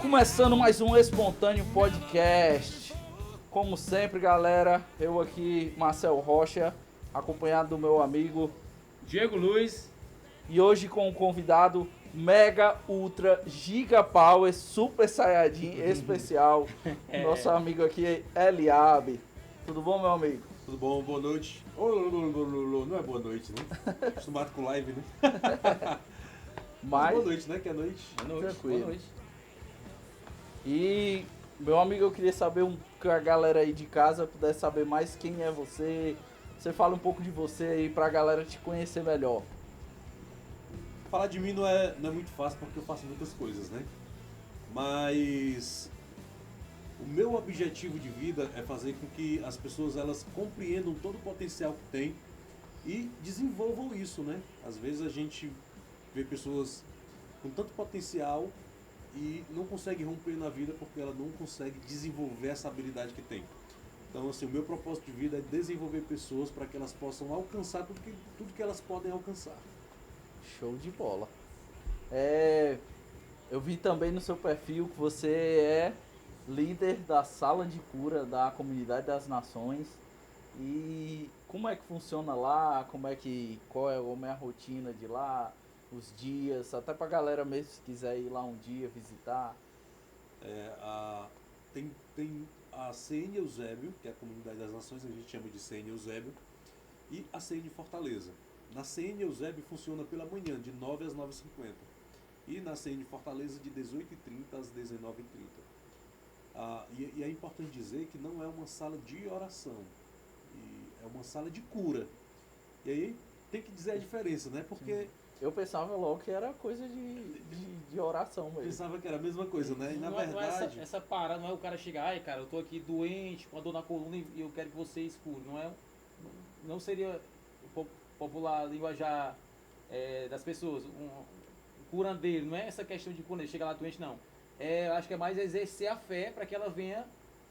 Começando mais um Espontâneo Podcast. Como sempre, galera, eu aqui, Marcel Rocha, acompanhado do meu amigo Diego Luiz. E hoje com um convidado Mega Ultra Giga Power Super Saiyajin especial, nosso amigo aqui, Eliabe. Tudo bom, meu amigo? Tudo bom, boa noite. Não é boa noite, né? Acostumado com live, né? Mas boa noite, né? Que é noite. Tranquilo. Boa noite. E, meu amigo, eu queria saber que a galera aí de casa pudesse saber mais quem é você. Você fala um pouco de você aí pra galera te conhecer melhor. Falar de mim não é muito fácil porque eu faço muitas coisas, né? Mas o meu objetivo de vida é fazer com que as pessoas elas compreendam todo o potencial que tem e desenvolvam isso, né? Às vezes a gente vê pessoas com tanto potencial e não consegue romper na vida porque ela não consegue desenvolver essa habilidade que tem. Então, assim, o meu propósito de vida é desenvolver pessoas para que elas possam alcançar tudo que elas podem alcançar. Show de bola. Eu vi também no seu perfil que você é líder da sala de cura da Comunidade das Nações. E como é que funciona lá? Qual é a rotina de lá? Os dias, até pra galera mesmo se quiser ir lá um dia visitar. Tem a CN Eusébio, que é a Comunidade das Nações, a gente chama de CN Eusébio, e a CN Fortaleza. Na CN Eusébio funciona pela manhã, de 9 às 9h50. E na CN Fortaleza, de 18h30 às 19h30. E é importante dizer que não é uma sala de oração, é uma sala de cura. E aí tem que dizer a diferença, né? Porque eu pensava logo que era coisa de oração mesmo. Pensava que era a mesma coisa, né? E na Não é verdade... essa parada, não é o cara chegar, ai cara, eu tô aqui doente, com a dor na coluna e eu quero que vocês curem. Não seria popular linguajar das pessoas, um curandeiro, não é essa questão de curandeiro, chegar lá doente, não. Eu acho que é mais exercer a fé para que ela venha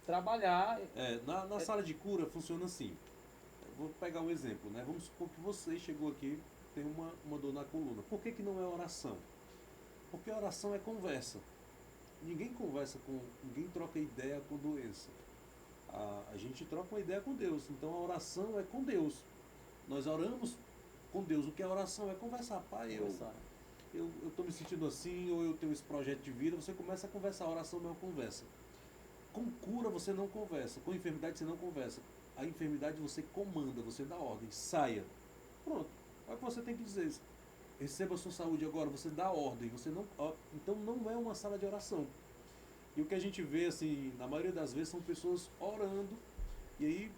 trabalhar. Na sala de cura funciona assim. Vou pegar um exemplo, né? Vamos supor que você chegou aqui, tem uma dor na coluna. Por que não é oração? Porque a oração é conversa. Ninguém troca ideia com doença. A gente troca uma ideia com Deus. Então a oração é com Deus. Nós oramos com Deus. O que é oração? É conversar. Pai, eu estou me sentindo assim, ou eu tenho esse projeto de vida. Você começa a conversar. A oração não é uma conversa. Com cura você não conversa. Com enfermidade você não conversa. A enfermidade você comanda, você dá ordem. Saia. Pronto. É o que você tem que dizer. Receba a sua saúde agora, você dá ordem, então não é uma sala de oração. E o que a gente vê, assim, na maioria das vezes, são pessoas orando, e aí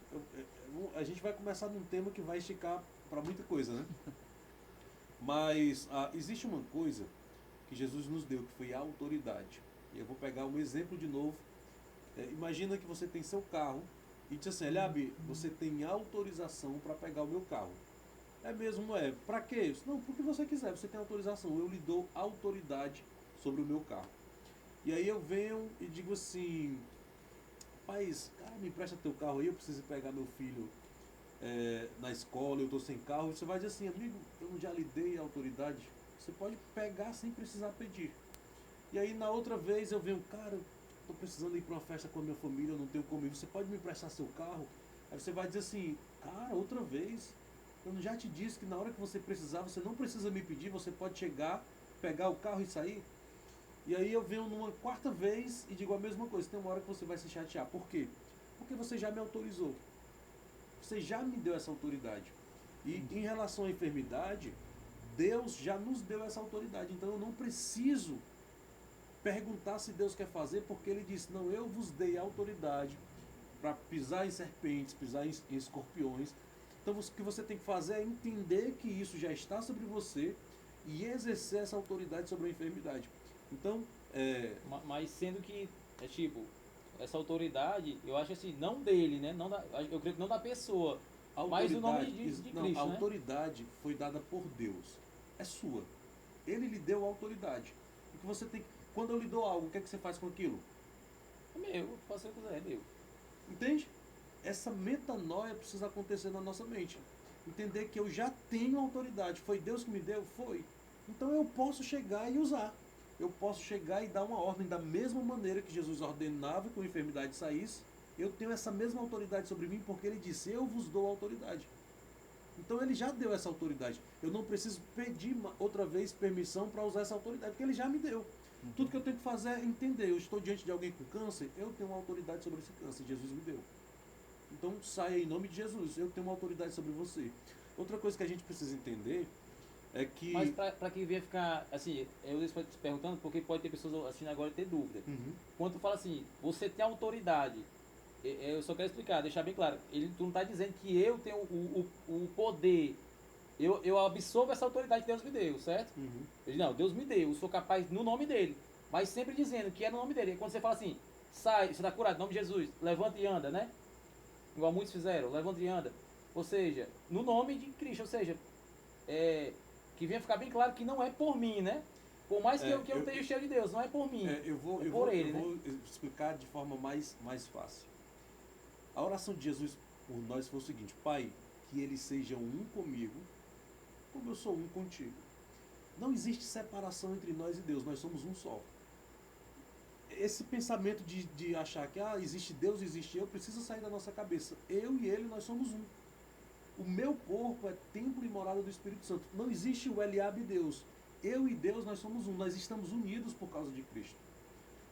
a gente vai começar num tema que vai esticar para muita coisa, né? Mas existe uma coisa que Jesus nos deu, que foi a autoridade. E eu vou pegar um exemplo de novo. Imagina que você tem seu carro, e diz assim, Eliabe, você tem autorização para pegar o meu carro. É mesmo, não é? Pra que isso? Não, porque você quiser, você tem autorização. Eu lhe dou autoridade sobre o meu carro. E aí eu venho e digo assim, rapaz, cara, me empresta teu carro aí, eu preciso pegar meu filho na escola, eu tô sem carro. E você vai dizer assim, amigo, eu já lhe dei autoridade. Você pode pegar sem precisar pedir. E aí na outra vez eu venho, cara, eu tô precisando ir pra uma festa com a minha família, eu não tenho como ir, você pode me emprestar seu carro? Aí você vai dizer assim, cara, outra vez... Eu já te disse que na hora que você precisar, você não precisa me pedir, você pode chegar, pegar o carro e sair. E aí eu venho numa quarta vez e digo a mesma coisa. Tem uma hora que você vai se chatear. Por quê? Porque você já me autorizou. Você já me deu essa autoridade. E em relação à enfermidade, Deus já nos deu essa autoridade. Então eu não preciso perguntar se Deus quer fazer, porque Ele disse, não, eu vos dei autoridade para pisar em serpentes, pisar em escorpiões. Então o que você tem que fazer é entender que isso já está sobre você e exercer essa autoridade sobre a enfermidade. Então, Mas sendo que, essa autoridade, eu acho assim, não dele, né? Eu creio que não da pessoa, mas o nome de Cristo, a né? autoridade foi dada por Deus. É sua. Ele lhe deu a autoridade. O que você tem quando eu lhe dou algo, o que é que você faz com aquilo? É meu, faça o que quiser, é meu. Entende? Essa metanoia precisa acontecer na nossa mente. Entender que eu já tenho autoridade. Foi Deus que me deu? Foi. Então eu posso chegar e usar. eu posso chegar e dar uma ordem da mesma maneira que Jesus ordenava que a enfermidade saísse. Eu tenho essa mesma autoridade sobre mim porque ele disse, eu vos dou autoridade. Então ele já deu essa autoridade. Eu não preciso pedir outra vez permissão para usar essa autoridade, porque ele já me deu. Tudo que eu tenho que fazer é entender. Eu estou diante de alguém com câncer, eu tenho uma autoridade sobre esse câncer, Jesus me deu. Então saia em nome de Jesus, eu tenho uma autoridade sobre você. Outra coisa que a gente precisa entender é que... Mas para quem vier ficar, assim, eu estou te perguntando porque pode ter pessoas assistindo agora e ter dúvida. Uhum. Quando tu fala assim, você tem autoridade, eu só quero explicar, deixar bem claro, tu não está dizendo que eu tenho o poder, eu absorvo essa autoridade que Deus me deu, certo? Uhum. Eu digo, não, Deus me deu, eu sou capaz no nome dele, mas sempre dizendo que é no nome dele. E quando você fala assim, sai, você está curado, em nome de Jesus, levanta e anda, né? Igual muitos fizeram, levanta e anda. Ou seja, no nome de Cristo, ou seja, que venha ficar bem claro que não é por mim, né? Por mais que eu tenha o cheiro de Deus, não é por mim, eu vou explicar de forma mais fácil. A oração de Jesus por nós foi o seguinte: Pai, que eles sejam um comigo, como eu sou um contigo. Não existe separação entre nós e Deus, nós somos um só. Esse pensamento de achar que existe Deus, existe eu, precisa sair da nossa cabeça. Eu e ele, nós somos um. O meu corpo é templo e morada do Espírito Santo. Não existe o Eliabe e Deus. Eu e Deus, nós somos um. Nós estamos unidos por causa de Cristo.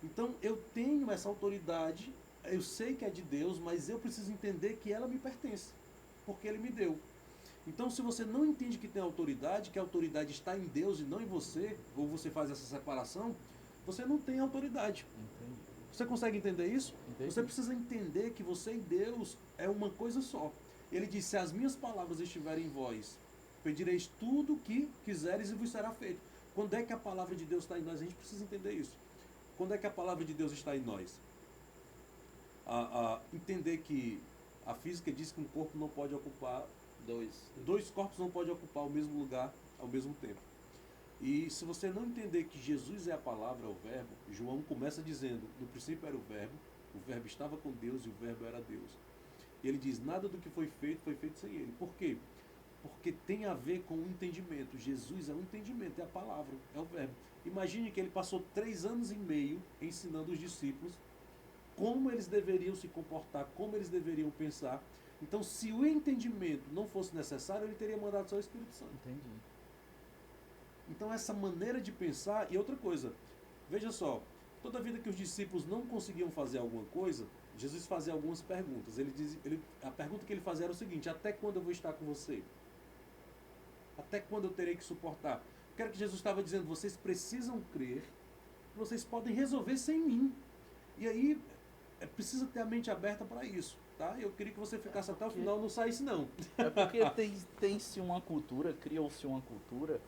Então, eu tenho essa autoridade, eu sei que é de Deus, mas eu preciso entender que ela me pertence, porque Ele me deu. Então, se você não entende que tem autoridade, que a autoridade está em Deus e não em você, ou você faz essa separação, você não tem autoridade. Entendi. Você consegue entender isso? Entendi. Você precisa entender que você e Deus é uma coisa só. Ele diz, se as minhas palavras estiverem em vós, pedireis tudo o que quiseres e vos será feito. Quando é que a palavra de Deus está em nós? A gente precisa entender isso. Quando é que a palavra de Deus está em nós? Entender que a física diz que um corpo não pode ocupar... Dois corpos não podem ocupar o mesmo lugar ao mesmo tempo. E se você não entender que Jesus é a palavra, é o verbo, João começa dizendo, no princípio era o verbo estava com Deus e o verbo era Deus. E ele diz, nada do que foi feito sem ele. Por quê? Porque tem a ver com o entendimento. Jesus é o entendimento, é a palavra, é o verbo. Imagine que ele passou 3 anos e meio ensinando os discípulos como eles deveriam se comportar, como eles deveriam pensar. Então, se o entendimento não fosse necessário, ele teria mandado só o Espírito Santo. Entendi. Então, essa maneira de pensar... E outra coisa, veja só, toda vida que os discípulos não conseguiam fazer alguma coisa, Jesus fazia algumas perguntas. A pergunta que ele fazia era o seguinte: até quando eu vou estar com você? Até quando eu terei que suportar? O que era que Jesus estava dizendo? Vocês precisam crer, vocês podem resolver sem mim. E aí, precisa ter a mente aberta para isso. Tá? Eu queria que você ficasse até o final, não saísse não. É porque tem-se uma cultura, criou-se uma cultura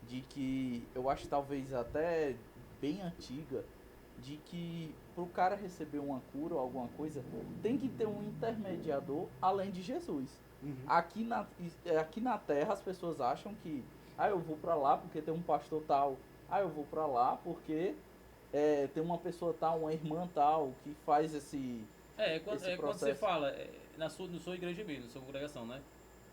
de que, eu acho talvez até bem antiga, de que para o cara receber uma cura ou alguma coisa, tem que ter um intermediador além de Jesus. Uhum. Aqui na Terra as pessoas acham que, eu vou para lá porque tem um pastor tal, eu vou para lá porque tem uma pessoa tal, uma irmã tal, que faz esse Quando você fala, na sua igreja mesmo, na sua congregação, né?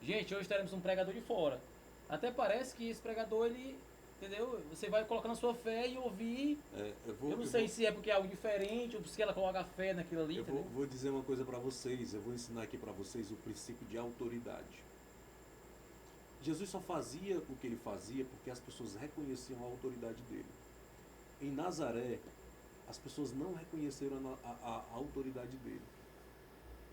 Gente, hoje teremos um pregador de fora. Até parece que esse pregador, ele, entendeu? Você vai colocando a sua fé e ouvir. Eu não sei se é porque é algo diferente ou se ela coloca a fé naquilo ali. Eu vou dizer uma coisa para vocês, eu vou ensinar aqui para vocês o princípio de autoridade. Jesus só fazia o que ele fazia porque as pessoas reconheciam a autoridade dele. Em Nazaré, as pessoas não reconheceram a autoridade dele.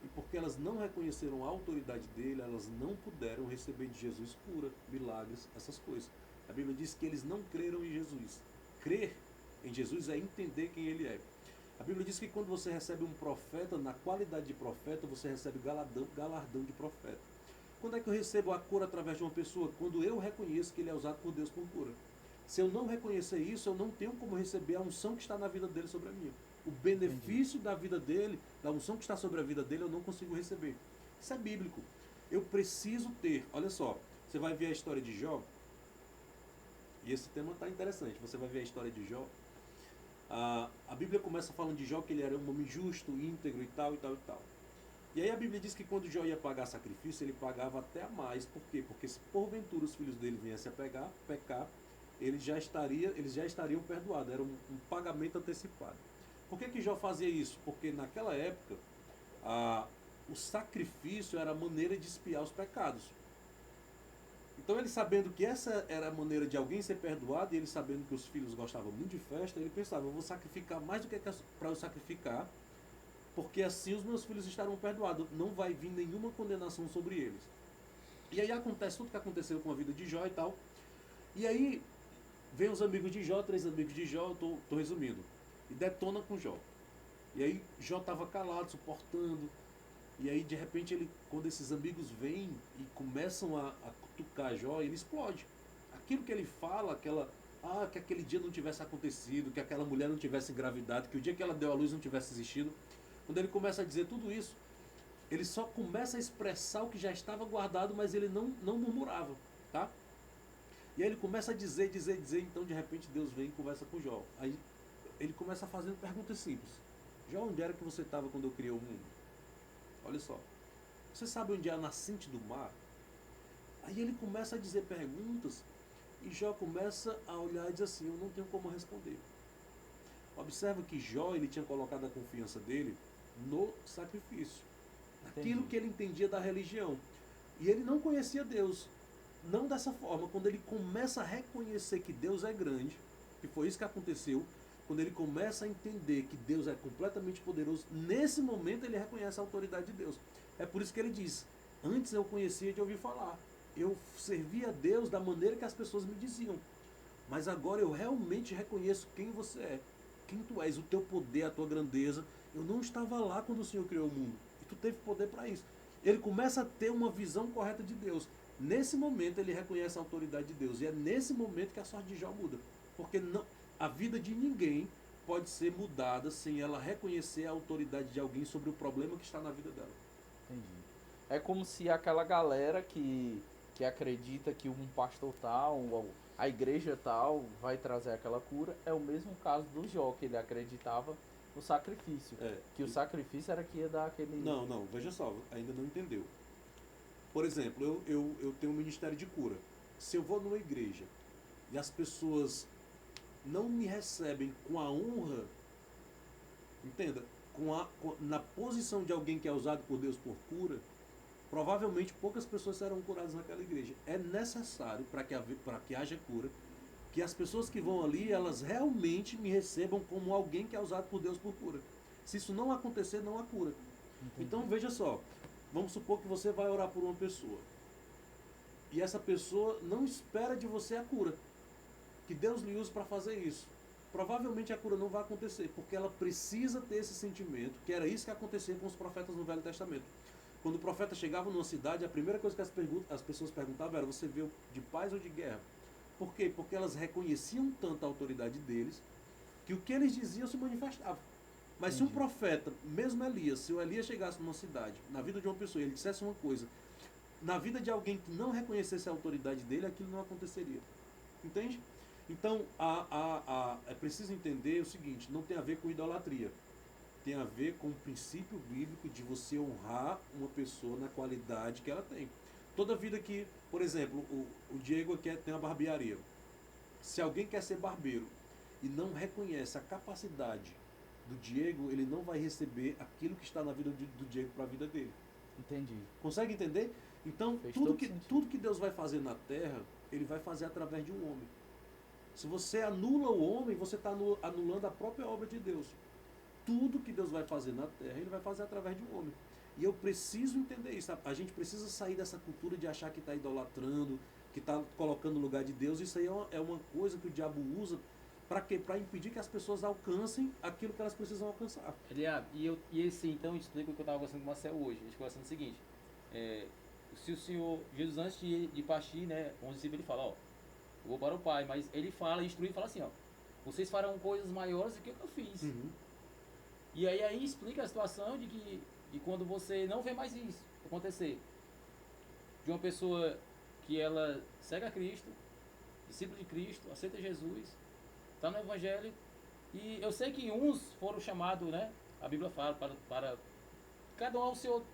E porque elas não reconheceram a autoridade dele, elas não puderam receber de Jesus cura, milagres, essas coisas. A Bíblia diz que eles não creram em Jesus. Crer em Jesus é entender quem ele é. A Bíblia diz que quando você recebe um profeta, na qualidade de profeta, você recebe galardão de profeta. Quando é que eu recebo a cura através de uma pessoa? Quando eu reconheço que ele é usado por Deus por cura. Se eu não reconhecer isso, eu não tenho como receber a unção que está na vida dele sobre a minha. O benefício da vida dele, da unção que está sobre a vida dele, eu não consigo receber. Isso é bíblico. Eu preciso ter. Olha só, você vai ver a história de Jó. E esse tema está interessante. Você vai ver a história de Jó. A Bíblia começa falando de Jó que ele era um homem justo, íntegro e tal, e tal, e tal. E aí a Bíblia diz que quando Jó ia pagar sacrifício, ele pagava até a mais. Por quê? Porque se porventura os filhos dele viessem a pecar, eles já estariam perdoados, era um pagamento antecipado. Por que Jó fazia isso? Porque naquela época o sacrifício era a maneira de expiar os pecados. Então ele sabendo que essa era a maneira de alguém ser perdoado, e ele sabendo que os filhos gostavam muito de festa, ele pensava, eu vou sacrificar mais do que para eu sacrificar, porque assim os meus filhos estarão perdoados, não vai vir nenhuma condenação sobre eles. E aí acontece tudo que aconteceu com a vida de Jó e tal. E aí vem os amigos de Jó, 3 amigos de Jó, eu tô resumindo, e detona com Jó. E aí Jó estava calado, suportando. E aí de repente quando esses amigos vêm e começam a cutucar Jó, ele explode. Aquilo que ele fala, que aquele dia não tivesse acontecido, que aquela mulher não tivesse engravidado, que o dia que ela deu à luz não tivesse existido. Quando ele começa a dizer tudo isso, ele só começa a expressar o que já estava guardado, mas ele não murmurava, tá? E aí ele começa a dizer, então de repente Deus vem e conversa com Jó. Aí ele começa fazendo perguntas simples. Jó, onde era que você estava quando eu criei o mundo? Olha só. Você sabe onde é a nascente do mar? Aí ele começa a dizer perguntas e Jó começa a olhar e diz assim, eu não tenho como responder. Observa que Jó, ele tinha colocado a confiança dele no sacrifício. Naquilo que ele entendia da religião. E ele não conhecia Deus. Não dessa forma. Quando ele começa a reconhecer que Deus é grande, que foi isso que aconteceu, quando ele começa a entender que Deus é completamente poderoso, nesse momento ele reconhece a autoridade de Deus. É por isso que ele diz, antes eu conhecia de ouvir falar. Eu servia a Deus da maneira que as pessoas me diziam. Mas agora eu realmente reconheço quem você é. Quem tu és, o teu poder, a tua grandeza. Eu não estava lá quando o Senhor criou o mundo. E tu teve poder para isso. Ele começa a ter uma visão correta de Deus. Nesse momento ele reconhece a autoridade de Deus. E é nesse momento que a sorte de Jó muda. Porque a vida de ninguém pode ser mudada sem ela reconhecer a autoridade de alguém sobre o problema que está na vida dela. Entendi. É como se aquela galera que acredita que um pastor tal, ou a igreja tal, vai trazer aquela cura, é o mesmo caso do Jó, que ele acreditava no sacrifício. Que o sacrifício era que ia dar aquele... Não, veja só, ainda não entendeu. Por exemplo, eu tenho um ministério de cura. Se eu vou numa igreja e as pessoas não me recebem com a honra, entenda, na posição de alguém que é usado por Deus por cura, provavelmente poucas pessoas serão curadas naquela igreja. É necessário, para que haja cura, que as pessoas que vão ali, elas realmente me recebam como alguém que é usado por Deus por cura. Se isso não acontecer, não há cura. Entendi. Então veja só, vamos supor que você vai orar por uma pessoa. E essa pessoa não espera de você a cura. Que Deus lhe use para fazer isso. Provavelmente a cura não vai acontecer, porque ela precisa ter esse sentimento, que era isso que acontecia com os profetas no Velho Testamento. Quando o profeta chegava numa cidade, a primeira coisa que as pessoas perguntavam era, você veio de paz ou de guerra? Por quê? Porque elas reconheciam tanto a autoridade deles, que o que eles diziam se manifestava. Mas se um profeta, mesmo Elias, se o Elias chegasse numa cidade, na vida de uma pessoa, e ele dissesse uma coisa, na vida de alguém que não reconhecesse a autoridade dele, aquilo não aconteceria. Entende? Então, é preciso entender o seguinte, não tem a ver com idolatria. Tem a ver com o princípio bíblico de você honrar uma pessoa na qualidade que ela tem. Toda vida que, por exemplo, o Diego aqui tem uma barbearia. Se alguém quer ser barbeiro e não reconhece a capacidade do Diego, ele não vai receber aquilo que está na vida do Diego para a vida dele. Entendi. Consegue entender? Então, tudo que Deus vai fazer na terra, ele vai fazer através de um homem. Se você anula o homem, você está anulando a própria obra de Deus. Tudo que Deus vai fazer na terra, ele vai fazer através de um homem. E eu preciso entender isso. A gente precisa sair dessa cultura de achar que está idolatrando, que está colocando no lugar de Deus. Isso aí é uma coisa que o diabo usa para quê? Para impedir que as pessoas alcancem aquilo que elas precisam alcançar. Eliab, e esse então explica o que eu estava conversando com o Marcel hoje. A gente conversando o seguinte, se o Senhor, Jesus antes de partir, né, com os discípulos, ele fala, ó, eu vou para o Pai, mas ele fala, instrui e fala assim, ó, vocês farão coisas maiores do que o que eu fiz. Uhum. E aí explica a situação de quando você não vê mais isso acontecer, de uma pessoa que ela segue a Cristo, discípulo de Cristo, aceita Jesus, está no Evangelho, e eu sei que uns foram chamados, né, a Bíblia fala, para cada um ao seu,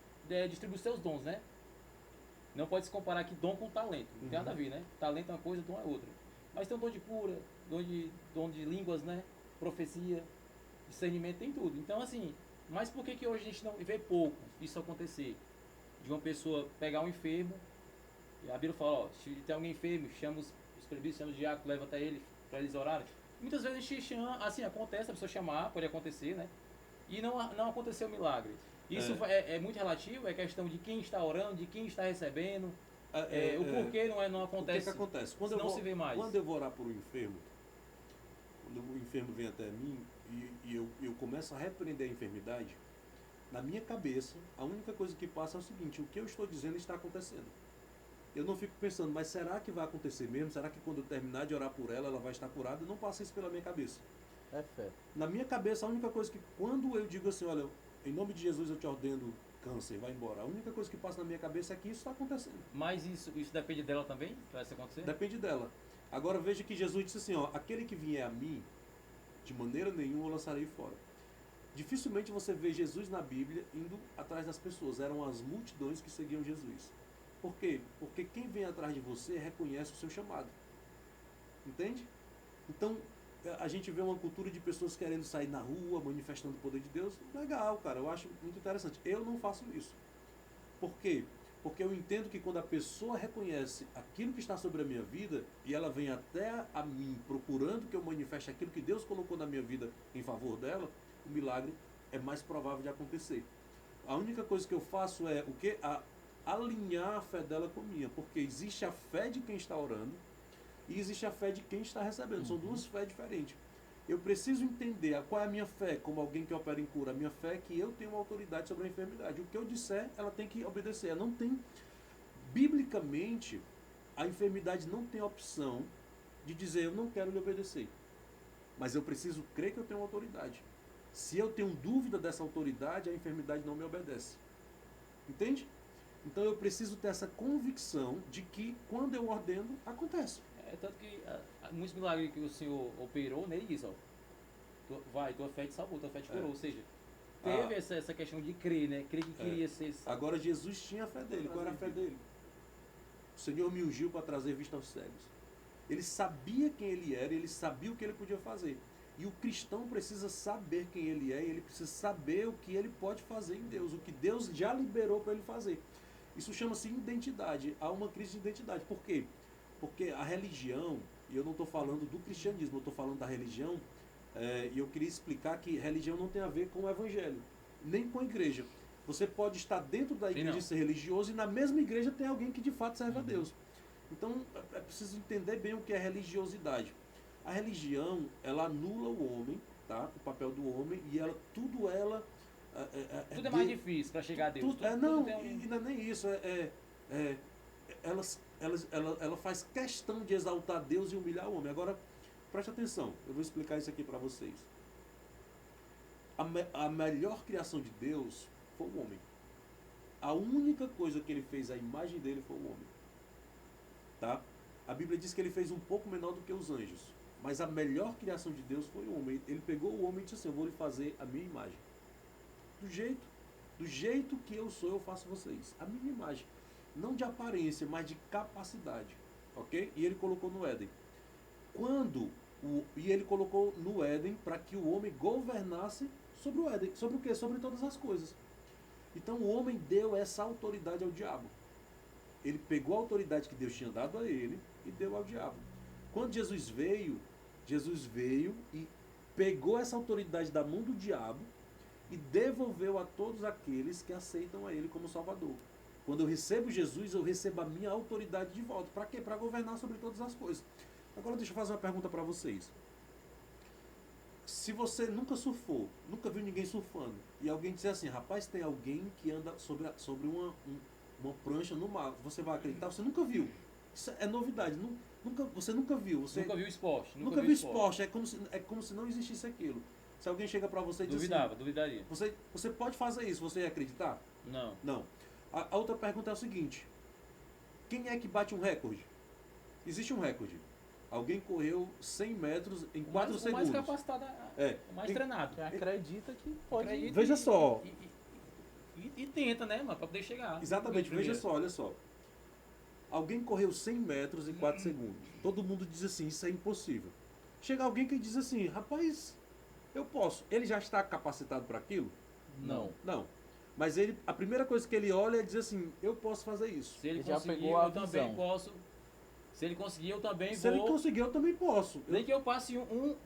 distribuir seus dons, né? Não pode se comparar aqui dom com talento, não tem nada a ver, né? Talento é uma coisa, dom é outra. Mas tem um dom de cura, dom de línguas, né? Profecia, discernimento, tem tudo. Então, assim, mas por que que hoje a gente não vê pouco isso acontecer? De uma pessoa pegar um enfermo, e a Bíblia fala, ó, se tem alguém enfermo, chama os presbíteros, chama os diáconos, leva até ele, para eles orarem. Muitas vezes a gente chama, assim, acontece, a pessoa chamar, pode acontecer, né? E não aconteceu o milagre. Isso é muito relativo, é questão de quem está orando, de quem está recebendo, o porquê não acontece. O que acontece? Não se vê mais. Quando eu vou orar por um enfermo, quando o enfermo vem até mim e eu começo a repreender a enfermidade, na minha cabeça, a única coisa que passa é o seguinte: o que eu estou dizendo está acontecendo. Eu não fico pensando, mas será que vai acontecer mesmo? Será que quando eu terminar de orar por ela, ela vai estar curada? Não passa isso pela minha cabeça. É fé. Na minha cabeça, a única coisa que, quando eu digo assim, olha, em nome de Jesus eu te ordeno câncer, vai embora, a única coisa que passa na minha cabeça é que isso está acontecendo. Mas isso depende dela também, para isso acontecer? Depende dela. Agora veja que Jesus disse assim, ó, aquele que vier a mim, de maneira nenhuma eu lançarei fora. Dificilmente você vê Jesus na Bíblia indo atrás das pessoas. Eram as multidões que seguiam Jesus. Por quê? Porque quem vem atrás de você reconhece o seu chamado. Entende? Então, a gente vê uma cultura de pessoas querendo sair na rua, manifestando o poder de Deus. Legal, cara, eu acho muito interessante. Eu não faço isso. Por quê? Porque eu entendo que quando a pessoa reconhece aquilo que está sobre a minha vida e ela vem até a mim procurando que eu manifeste aquilo que Deus colocou na minha vida em favor dela, o milagre é mais provável de acontecer. A única coisa que eu faço é o quê? Alinhar a fé dela com a minha, porque existe a fé de quem está orando e existe a fé de quem está recebendo. São duas fés diferentes. Eu preciso entender qual é a minha fé como alguém que opera em cura. A minha fé é que eu tenho autoridade sobre a enfermidade. O que eu disser, ela tem que obedecer. Ela não tem... Biblicamente, a enfermidade não tem opção de dizer eu não quero lhe obedecer. Mas eu preciso crer que eu tenho autoridade. Se eu tenho dúvida dessa autoridade, a enfermidade não me obedece. Entende? Então eu preciso ter essa convicção de que quando eu ordeno, acontece. Tanto que muitos milagres que o Senhor operou, nem isso, ó. Tua fé te salvou, tua fé te curou. Ou seja, teve essa questão de crer, né? Crer que queria ser... Agora Jesus tinha a fé dele. Qual era a fé dele? O Senhor me ungiu para trazer vista aos cegos. Ele sabia quem ele era, ele sabia o que ele podia fazer. E o cristão precisa saber quem ele é, e ele precisa saber o que ele pode fazer em Deus, o que Deus já liberou para ele fazer. Isso chama-se identidade. Há uma crise de identidade. Por quê? Porque a religião, e eu não estou falando do cristianismo, eu estou falando da religião, e eu queria explicar que religião não tem a ver com o evangelho, nem com a igreja. Você pode estar dentro da igreja e ser religioso, e na mesma igreja tem alguém que de fato serve a Deus. Então, é preciso entender bem o que é religiosidade. A religião, ela anula o homem, tá? O papel do homem, e tudo é mais difícil para chegar a Deus. E não é nem isso. Ela faz questão de exaltar Deus e humilhar o homem. Agora, preste atenção, eu vou explicar isso aqui para vocês. A melhor criação de Deus foi o homem. A única coisa que ele fez, a imagem dele, foi o homem. Tá? A Bíblia diz que ele fez um pouco menor do que os anjos. Mas a melhor criação de Deus foi o homem. Ele pegou o homem e disse assim, eu vou lhe fazer a minha imagem. Do jeito que eu sou, eu faço vocês. A minha imagem. Não de aparência, mas de capacidade. Ok? E ele colocou no Éden. E ele colocou no Éden para que o homem governasse sobre o Éden. Sobre o quê? Sobre todas as coisas. Então o homem deu essa autoridade ao diabo. Ele pegou a autoridade que Deus tinha dado a ele e deu ao diabo. Quando Jesus veio e pegou essa autoridade da mão do diabo e devolveu a todos aqueles que aceitam a ele como Salvador. Quando eu recebo Jesus, eu recebo a minha autoridade de volta. Para quê? Para governar sobre todas as coisas. Agora deixa eu fazer uma pergunta para vocês. Se você nunca surfou, nunca viu ninguém surfando, e alguém disser assim, rapaz, tem alguém que anda sobre uma prancha no mar, você vai acreditar? Você nunca viu. Isso é novidade. Você nunca viu. Você nunca viu esporte. Nunca viu esporte. É como se não existisse aquilo. Se alguém chega para você e diz duvidaria. Você pode fazer isso, você ia acreditar? Não. Não. A outra pergunta é o seguinte. Quem é que bate um recorde? Existe um recorde. Alguém correu 100 metros em 4 segundos. O mais capacitado, o mais treinado. Quem acredita que pode... Veja só. E tenta, né, mano, para poder chegar. Exatamente, veja só, olha só. Alguém correu 100 metros em 4 segundos. Todo mundo diz assim, isso é impossível. Chega alguém que diz assim, rapaz, eu posso. Ele já está capacitado para aquilo? Não. Não. Mas ele, a primeira coisa que ele olha é dizer assim, eu posso fazer isso. Se ele Ele já conseguir, pegou a eu também visão. posso. Se ele conseguir, eu também Se ele vou. conseguir, eu também posso. Nem que eu passe um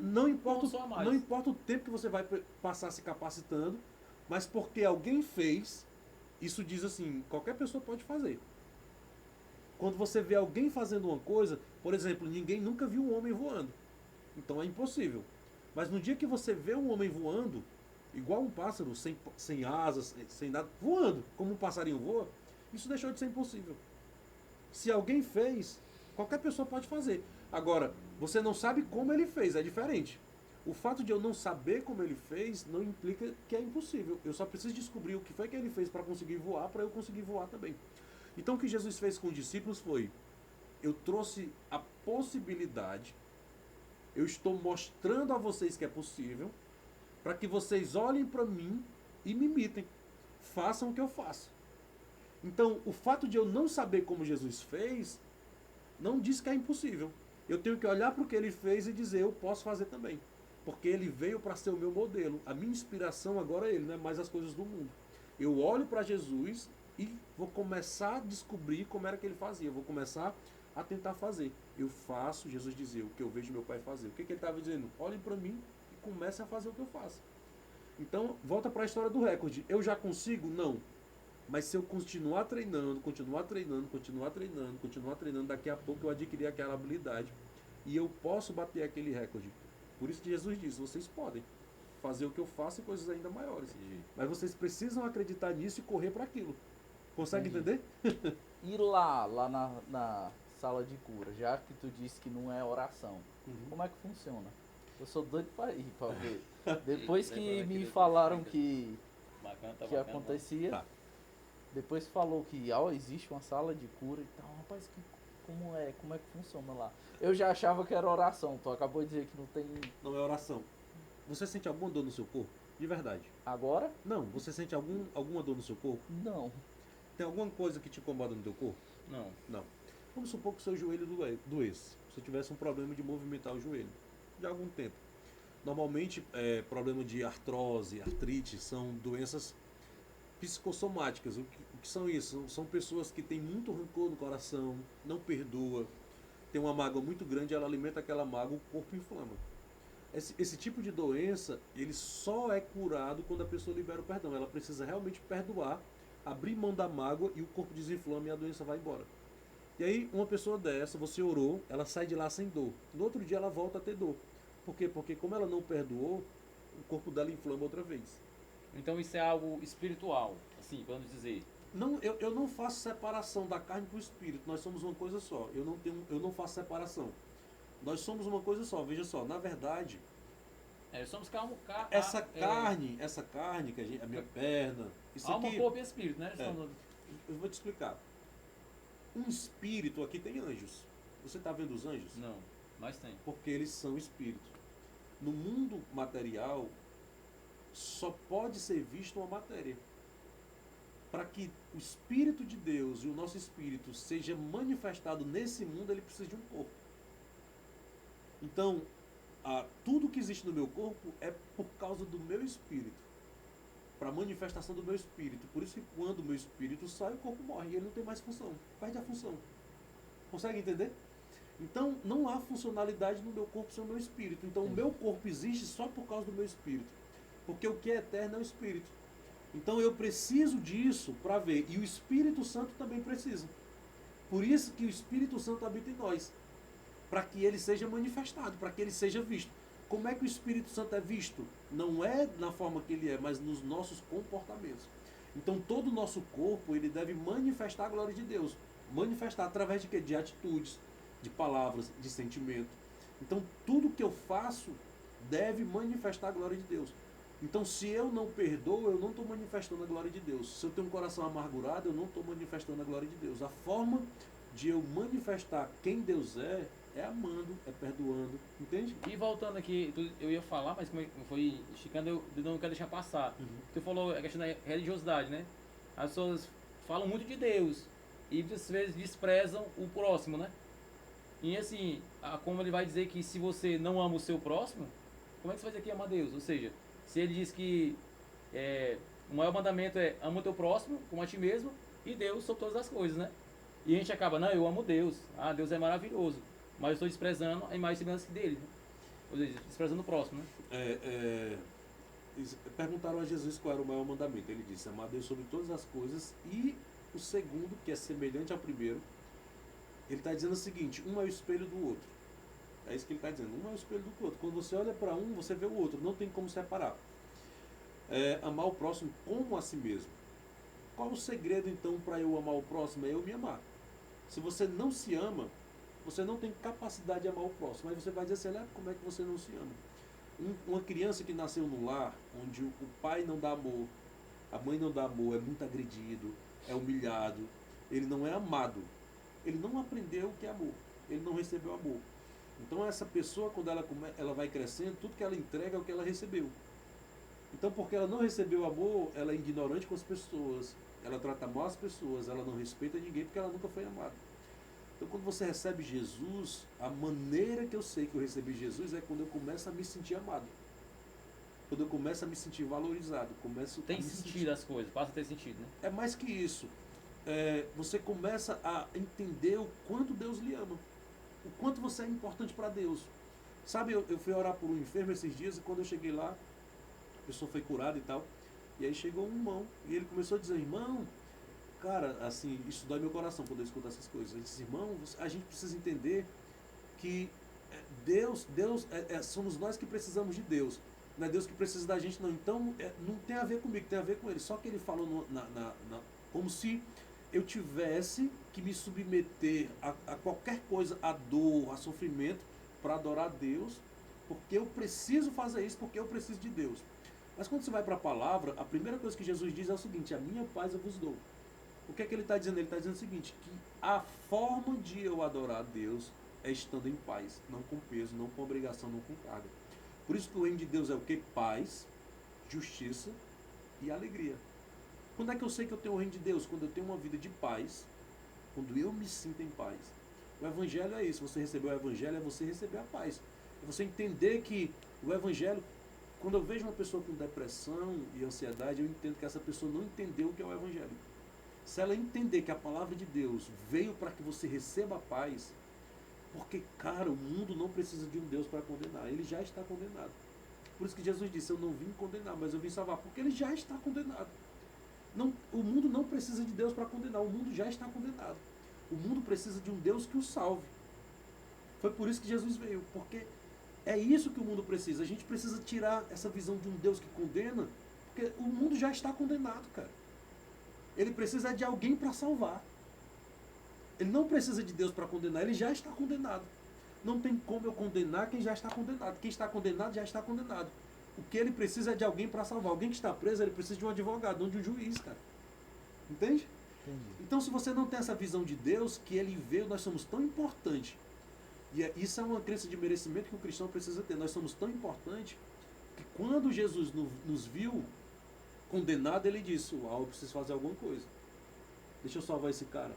Não importa, só a mais. não importa o tempo que você vai passar se capacitando, mas porque alguém fez, isso diz assim, qualquer pessoa pode fazer. Quando você vê alguém fazendo uma coisa, por exemplo, ninguém nunca viu um homem voando. Então é impossível. Mas no dia que você vê um homem voando, igual um pássaro, sem asas, sem nada, voando, como um passarinho voa, isso deixou de ser impossível. Se alguém fez, qualquer pessoa pode fazer. Agora, você não sabe como ele fez, é diferente. O fato de eu não saber como ele fez não implica que é impossível. Eu só preciso descobrir o que foi que ele fez para conseguir voar, para eu conseguir voar também. Então o que Jesus fez com os discípulos foi, eu trouxe a possibilidade, eu estou mostrando a vocês que é possível, para que vocês olhem para mim e me imitem. Façam o que eu faço. Então, o fato de eu não saber como Jesus fez, não diz que é impossível. Eu tenho que olhar para o que ele fez e dizer, eu posso fazer também. Porque ele veio para ser o meu modelo. A minha inspiração agora é ele, não é mais as coisas do mundo. Eu olho para Jesus e vou começar a descobrir como era que ele fazia. Eu vou começar a tentar fazer. Eu faço, Jesus dizia, o que eu vejo meu pai fazer. O que ele estava dizendo? Olhem para mim e comecem a fazer o que eu faço. Então, volta para a história do recorde. Eu já consigo? Não. Mas se eu continuar treinando, daqui a pouco eu adquiri aquela habilidade. E eu posso bater aquele recorde. Por isso que Jesus diz, vocês podem fazer o que eu faço e coisas ainda maiores. Mas vocês precisam acreditar nisso e correr para aquilo. Consegue entender? E lá na sala de cura, já que tu disse que não é oração, como é que funciona? Eu sou doido pra ir, pra ver. Depois que me falaram que acontecia, Tá. depois falou que existe uma sala de cura e tal, rapaz, como é que funciona lá? Eu já achava que era oração, tu acabou de dizer que não tem Não é oração. Você sente alguma dor no seu corpo? De verdade. agora? Não, você sente alguma dor no seu corpo? Não. Tem alguma coisa que te incomoda no teu corpo? Não. Não. Vamos supor que o seu joelho doesse. Se você tivesse um problema de movimentar o joelho, de algum tempo. Normalmente, problema de artrose, artrite, são doenças psicossomáticas. O que são isso? São pessoas que têm muito rancor no coração, não perdoa, tem uma mágoa muito grande, ela alimenta aquela mágoa, o corpo inflama. Esse tipo de doença, ele só é curado quando a pessoa libera o perdão. Ela precisa realmente perdoar, abrir mão da mágoa e o corpo desinflama e a doença vai embora. E aí, uma pessoa dessa, você orou, ela sai de lá sem dor. No outro dia ela volta a ter dor. Por quê? Porque como ela não perdoou, o corpo dela inflama outra vez. Então isso é algo espiritual, assim, vamos dizer. Não, eu não faço separação da carne para o espírito. Nós somos uma coisa só. Eu não faço separação. Nós somos uma coisa só. Veja só, na verdade, Somos essa carne, que a minha perna, isso alma, aqui, corpo e espírito, né? eu vou te explicar. Um espírito aqui tem anjos. Você está vendo os anjos? Não, mas tem. Porque eles são espíritos. No mundo material, só pode ser visto uma matéria. Para que o Espírito de Deus e o nosso espírito seja manifestado nesse mundo, ele precisa de um corpo. Então, tudo que existe no meu corpo é por causa do meu espírito. Para a manifestação do meu espírito. Por isso que quando o meu espírito sai, o corpo morre e ele não tem mais função. Perde a função. Consegue entender? Então, não há funcionalidade no meu corpo sem o meu espírito. Então, o meu corpo existe só por causa do meu espírito. Porque o que é eterno é o espírito. Então, eu preciso disso para ver. E o Espírito Santo também precisa. Por isso que o Espírito Santo habita em nós. Para que ele seja manifestado, para que ele seja visto. Como é que o Espírito Santo é visto? Não é na forma que ele é, mas nos nossos comportamentos. Então, todo o nosso corpo, ele deve manifestar a glória de Deus. Manifestar através de quê? De atitudes, de palavras, de sentimento. Então, tudo que eu faço deve manifestar a glória de Deus. Então, se eu não perdoo, eu não estou manifestando a glória de Deus. Se eu tenho um coração amargurado, eu não estou manifestando a glória de Deus. A forma de eu manifestar quem Deus é amando, é perdoando, entende? E voltando aqui, eu ia falar, mas como foi esticando, eu não quero deixar passar. Tu falou a questão da religiosidade, né? As pessoas falam muito de Deus, e muitas vezes desprezam o próximo, né? E assim, como ele vai dizer que se você não ama o seu próximo, como é que você vai dizer que ama a Deus? Ou seja, se ele diz que o maior mandamento é ama o teu próximo como a ti mesmo e Deus sobre todas as coisas, né? E a gente acaba, não, eu amo Deus, Deus é maravilhoso, mas eu estou desprezando a imagem e semelhança dele, né? Ou seja, desprezando o próximo, né? Perguntaram a Jesus qual era o maior mandamento. Ele disse, amar a Deus sobre todas as coisas. E o segundo, que é semelhante ao primeiro, ele está dizendo o seguinte, um é o espelho do outro. É isso que ele está dizendo, um é o espelho do outro. Quando você olha para um, você vê o outro, não tem como separar. Amar o próximo como a si mesmo. Qual o segredo então para eu amar o próximo? É eu me amar. Se você não se ama, você não tem capacidade de amar o próximo. Aí você vai dizer assim, olha como é que você não se ama. Uma criança que nasceu num lar onde o pai não dá amor, a mãe não dá amor, é muito agredido, é humilhado, ele não é amado. Ele não aprendeu o que é amor, ele não recebeu amor. Então essa pessoa, quando ela vai crescendo, tudo que ela entrega é o que ela recebeu. Então porque ela não recebeu amor, ela é ignorante com as pessoas, ela trata mal as pessoas, ela não respeita ninguém porque ela nunca foi amada. Então quando você recebe Jesus, a maneira que eu sei que eu recebi Jesus é quando eu começo a me sentir amado. Quando eu começo a me sentir valorizado. Tem sentido as coisas, passa a ter sentido, né? É mais que isso. Você começa a entender o quanto Deus lhe ama. O quanto você é importante para Deus. Sabe, eu fui orar por um enfermo esses dias e quando eu cheguei lá, a pessoa foi curada e tal. E aí chegou um irmão e ele começou a dizer, irmão, cara, assim, isso dói meu coração quando eu escuto essas coisas. Ele disse, irmão, a gente precisa entender que Deus somos nós que precisamos de Deus. Não é Deus que precisa da gente, não. Então, não tem a ver comigo, tem a ver com ele. Só que ele falou como se eu tivesse que me submeter a qualquer coisa, a dor, a sofrimento, para adorar a Deus, porque eu preciso fazer isso, porque eu preciso de Deus. Mas quando você vai para a palavra, a primeira coisa que Jesus diz é o seguinte, a minha paz eu vos dou. O que é que ele está dizendo? Ele está dizendo o seguinte, que a forma de eu adorar a Deus é estando em paz, não com peso, não com obrigação, não com carga. Por isso que o reino de Deus é o que? Paz, justiça e alegria. Quando é que eu sei que eu tenho o reino de Deus? Quando eu tenho uma vida de paz, quando eu me sinto em paz. O evangelho é isso, você receber o evangelho é você receber a paz. É você entender que o evangelho, quando eu vejo uma pessoa com depressão e ansiedade, eu entendo que essa pessoa não entendeu o que é o evangelho. Se ela entender que a palavra de Deus veio para que você receba a paz, porque, cara, o mundo não precisa de um Deus para condenar, ele já está condenado. Por isso que Jesus disse, eu não vim condenar, mas eu vim salvar, porque ele já está condenado. Não, o mundo não precisa de Deus para condenar, o mundo já está condenado. O mundo precisa de um Deus que o salve. Foi por isso que Jesus veio, porque é isso que o mundo precisa. A gente precisa tirar essa visão de um Deus que condena, porque o mundo já está condenado, cara. Ele precisa de alguém para salvar. Ele não precisa de Deus para condenar, ele já está condenado. Não tem como eu condenar quem já está condenado. Quem está condenado já está condenado. O que ele precisa é de alguém para salvar. Alguém que está preso, ele precisa de um advogado, não de um juiz, cara. Entende? Entendi. Então, se você não tem essa visão de Deus, que ele veio, nós somos tão importantes. E isso é uma crença de merecimento que o cristão precisa ter. Nós somos tão importantes que quando Jesus nos viu condenado, ele disse, eu preciso fazer alguma coisa. Deixa eu salvar esse cara.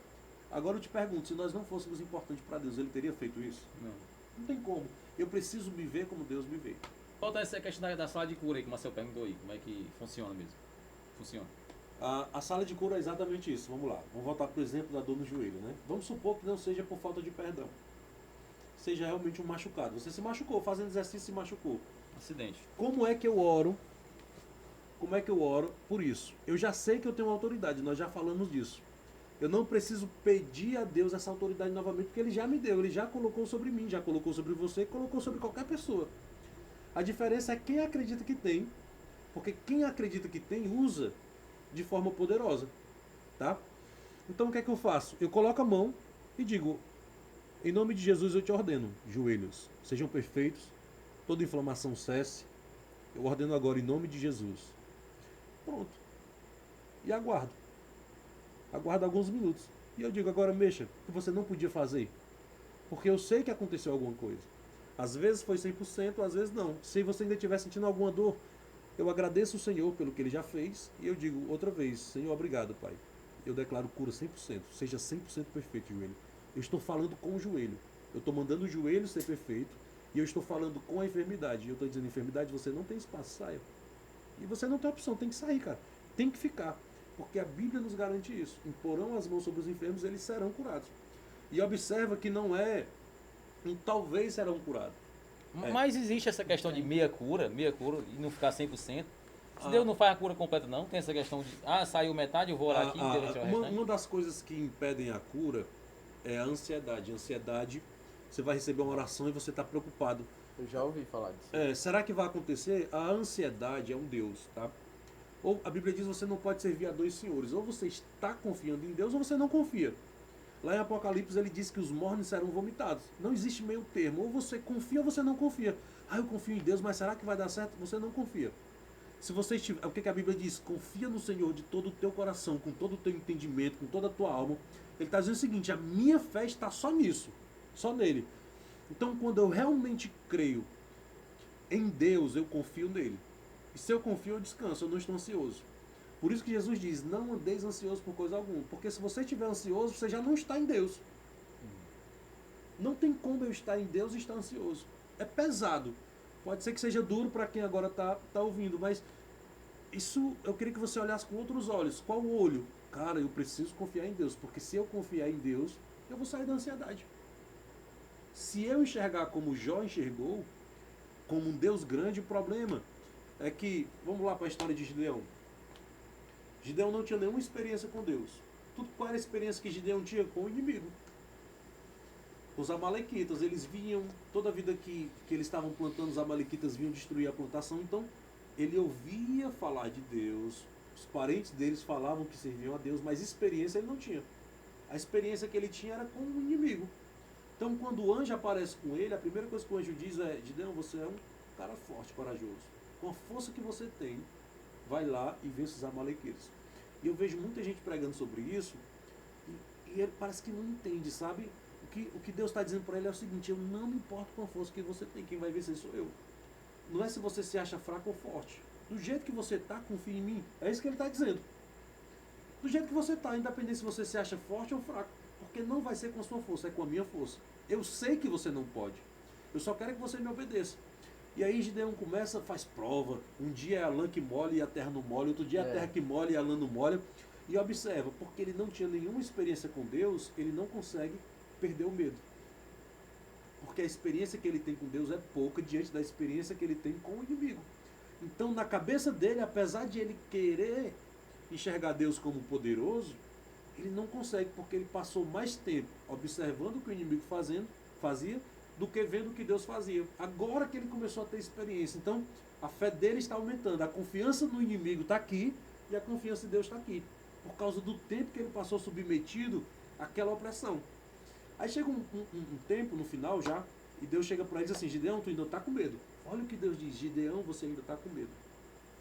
Agora eu te pergunto, se nós não fôssemos importantes para Deus, ele teria feito isso? Não. Não tem como. Eu preciso me ver como Deus me vê. Volta essa questão da sala de cura aí, que o Marcelo perguntou aí. Como é que funciona mesmo? Funciona. A sala de cura é exatamente isso. Vamos lá. Vamos voltar para o exemplo da dor no joelho, né? Vamos supor que não seja por falta de perdão. Seja realmente um machucado. Você se machucou, fazendo exercício se machucou. Acidente. Como é que eu oro? Como é que eu oro por isso? Eu já sei que eu tenho autoridade, nós já falamos disso. Eu não preciso pedir a Deus essa autoridade novamente, porque Ele já me deu, Ele já colocou sobre mim, já colocou sobre você, colocou sobre qualquer pessoa. A diferença é quem acredita que tem, porque quem acredita que tem, usa de forma poderosa, tá? Então o que é que eu faço? Eu coloco a mão e digo, em nome de Jesus eu te ordeno, joelhos, sejam perfeitos, toda inflamação cesse, eu ordeno agora em nome de Jesus. Pronto. E aguardo. Aguardo alguns minutos. E eu digo, agora mexa, o que você não podia fazer. Porque eu sei que aconteceu alguma coisa. Às vezes foi 100%, às vezes não. Se você ainda estiver sentindo alguma dor, eu agradeço o Senhor pelo que Ele já fez. E eu digo outra vez, Senhor, obrigado, Pai. eu declaro cura 100%. Seja 100% perfeito, joelho. Eu estou falando com o joelho. Eu estou mandando o joelho ser perfeito. E eu estou falando com a enfermidade. E eu estou dizendo, enfermidade, você não tem espaço, saia. E você não tem opção, tem que sair, cara. Tem que ficar. Porque a Bíblia nos garante isso. Imporão as mãos sobre os enfermos, eles serão curados. E observa que não é um talvez serão curados. Mas existe essa questão de meia cura e não ficar 100%. Se Ah. Deus não faz a cura completa, não. Tem essa questão de, saiu metade, eu vou orar aqui e Deus vai tirar o restante. Uma das coisas que impedem a cura é a ansiedade. A ansiedade, você vai receber uma oração e você está preocupado. Eu já ouvi falar disso. Será que vai acontecer? A ansiedade é um Deus, tá? Ou a Bíblia diz que você não pode servir a dois senhores. Ou você está confiando em Deus ou você não confia. Lá em Apocalipse ele diz que os mornos serão vomitados. Não existe meio termo. Ou você confia ou você não confia. Eu confio em Deus, mas será que vai dar certo? Você não confia. Se você estiver, o que a Bíblia diz? Confia no Senhor de todo o teu coração, com todo o teu entendimento, com toda a tua alma. Ele está dizendo o seguinte, a minha fé está só nisso, só nele. Então quando eu realmente creio em Deus, eu confio nele. E se eu confio, eu descanso, eu não estou ansioso. Por isso que Jesus diz, não andeis ansioso por coisa alguma. Porque se você estiver ansioso, você já não está em Deus. Não tem como eu estar em Deus e estar ansioso. É pesado. Pode ser que seja duro para quem agora está ouvindo, mas isso eu queria que você olhasse com outros olhos. Qual o olho? Cara, eu preciso confiar em Deus, porque se eu confiar em Deus, eu vou sair da ansiedade. Se eu enxergar como Jó enxergou, como um Deus grande, o problema é que, vamos lá para a história de Gideão. Gideão não tinha nenhuma experiência com Deus. Qual era a experiência que Gideão tinha com o inimigo? Os amalequitas, eles vinham, toda a vida que eles estavam plantando, os amalequitas vinham destruir a plantação, então ele ouvia falar de Deus, os parentes deles falavam que serviam a Deus, mas experiência ele não tinha. A experiência que ele tinha era com o inimigo. Então quando o anjo aparece com ele, a primeira coisa que o anjo diz é, Gideão, você é um cara forte, corajoso. Com a força que você tem, vai lá e vence os amalequitas. E eu vejo muita gente pregando sobre isso, e ele parece que não entende, sabe? O que Deus está dizendo para ele é o seguinte, eu não me importo com a força que você tem, quem vai vencer sou eu. Não é se você se acha fraco ou forte. Do jeito que você está, confia em mim. É isso que ele está dizendo. Do jeito que você está, independente se você se acha forte ou fraco. Porque não vai ser com a sua força, é com a minha força. Eu sei que você não pode. Eu só quero que você me obedeça. E aí Gideão começa, faz prova. Um dia é a lã que molha e a terra não molha. Outro dia é a terra que molha e a lã não molha. E observa, porque ele não tinha nenhuma experiência com Deus, ele não consegue perder o medo. Porque a experiência que ele tem com Deus é pouca diante da experiência que ele tem com o inimigo. Então, na cabeça dele, apesar de ele querer enxergar Deus como poderoso, ele não consegue, porque ele passou mais tempo observando o que o inimigo fazia do que vendo o que Deus fazia. Agora que ele começou a ter experiência. Então, a fé dele está aumentando. A confiança no inimigo está aqui e a confiança em Deus está aqui. Por causa do tempo que ele passou submetido àquela opressão. Aí chega um tempo, no final já, e Deus chega para ele e diz assim, Gideão, tu ainda está com medo. Olha o que Deus diz, Gideão, você ainda está com medo.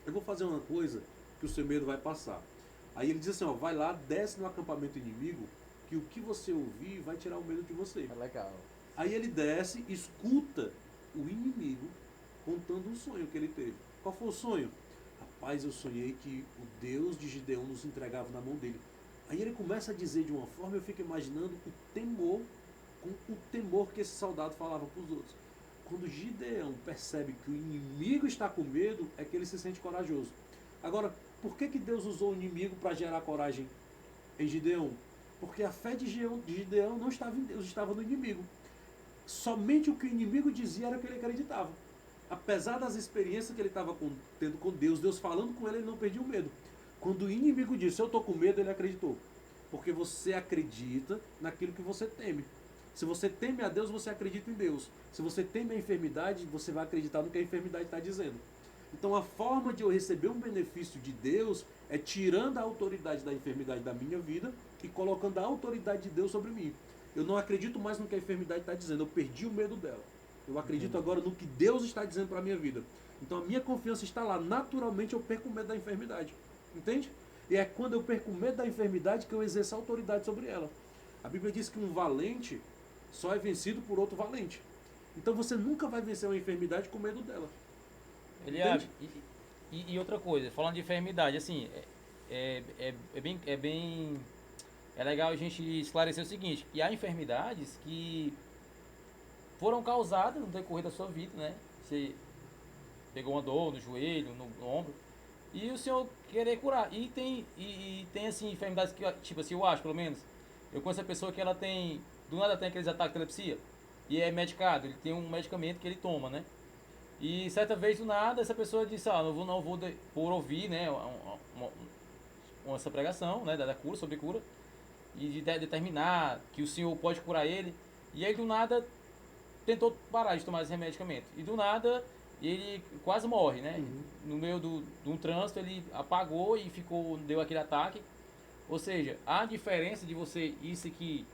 Eu vou fazer uma coisa que o seu medo vai passar. Aí ele diz assim, vai lá, desce no acampamento inimigo, que o que você ouvir vai tirar o medo de você. É legal. Aí ele desce, escuta o inimigo contando um sonho que ele teve. Qual foi o sonho? Rapaz, eu sonhei que o Deus de Gideão nos entregava na mão dele. Aí ele começa a dizer de uma forma, eu fico imaginando o temor que esse soldado falava para os outros. Quando Gideão percebe que o inimigo está com medo, é que ele se sente corajoso. Agora, por que Deus usou o inimigo para gerar coragem em Gideão? Porque a fé de Gideão não estava em Deus, estava no inimigo. Somente o que o inimigo dizia era o que ele acreditava. Apesar das experiências que ele estava tendo com Deus, Deus falando com ele não perdia o medo. Quando o inimigo disse, eu estou com medo, ele acreditou. Porque você acredita naquilo que você teme. Se você teme a Deus, você acredita em Deus. Se você teme a enfermidade, você vai acreditar no que a enfermidade está dizendo. Então a forma de eu receber um benefício de Deus é tirando a autoridade da enfermidade da minha vida e colocando a autoridade de Deus sobre mim. Eu não acredito mais no que a enfermidade está dizendo, eu perdi o medo dela. Eu acredito agora no que Deus está dizendo para a minha vida. Então a minha confiança está lá. Naturalmente eu perco o medo da enfermidade. Entende? E é quando eu perco o medo da enfermidade que eu exerço autoridade sobre ela. A Bíblia diz que um valente só é vencido por outro valente. Então você nunca vai vencer uma enfermidade com medo dela. Eliabe, e outra coisa, falando de enfermidade, assim, é bem é legal a gente esclarecer o seguinte, que há enfermidades que foram causadas no decorrer da sua vida, né? Você pegou uma dor no joelho, no ombro, e o senhor querer curar. E tem assim, enfermidades que, tipo assim, eu acho, pelo menos, eu conheço a pessoa que ela tem, do nada tem aqueles ataques de epilepsia, e é medicado, ele tem um medicamento que ele toma, né? E certa vez, do nada, essa pessoa disse, por ouvir, né, essa pregação, né, da cura, sobre cura, e de determinar que o senhor pode curar ele, e aí do nada tentou parar de tomar esse medicamento. E do nada ele quase morre, né? No meio de um trânsito ele apagou e deu aquele ataque. Ou seja, há diferença de você isso aqui.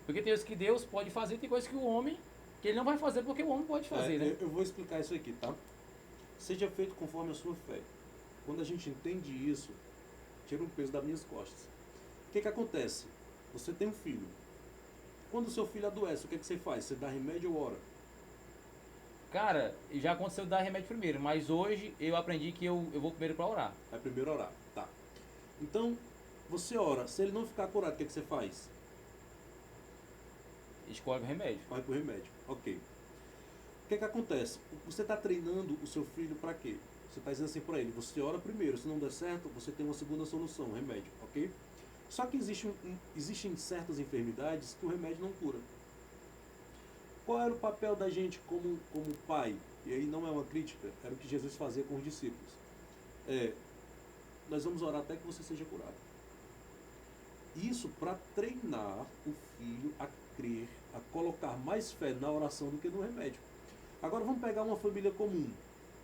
Porque tem coisas que Deus pode fazer, tem coisas que o homem que ele não vai fazer porque o homem pode fazer, né? Eu vou explicar isso aqui, tá? Seja feito conforme a sua fé. Quando a gente entende isso, tira um peso das minhas costas. O que acontece? Você tem um filho. Quando o seu filho adoece, o que você faz? Você dá remédio ou ora? Cara, já aconteceu dar remédio primeiro, mas hoje eu aprendi que eu vou primeiro para orar. É primeiro orar, tá. Então, você ora. Se ele não ficar curado, o que você faz? Escolhe o remédio. Vai pro remédio. Ok. O que acontece? Você está treinando o seu filho para quê? Você está dizendo assim para ele, você ora primeiro, se não der certo, você tem uma segunda solução, remédio, ok? Só que existem certas enfermidades que o remédio não cura. Qual era o papel da gente como pai? E aí não é uma crítica, era o que Jesus fazia com os discípulos. Nós vamos orar até que você seja curado. Isso para treinar o filho a crer, a colocar mais fé na oração do que no remédio. Agora vamos pegar uma família comum,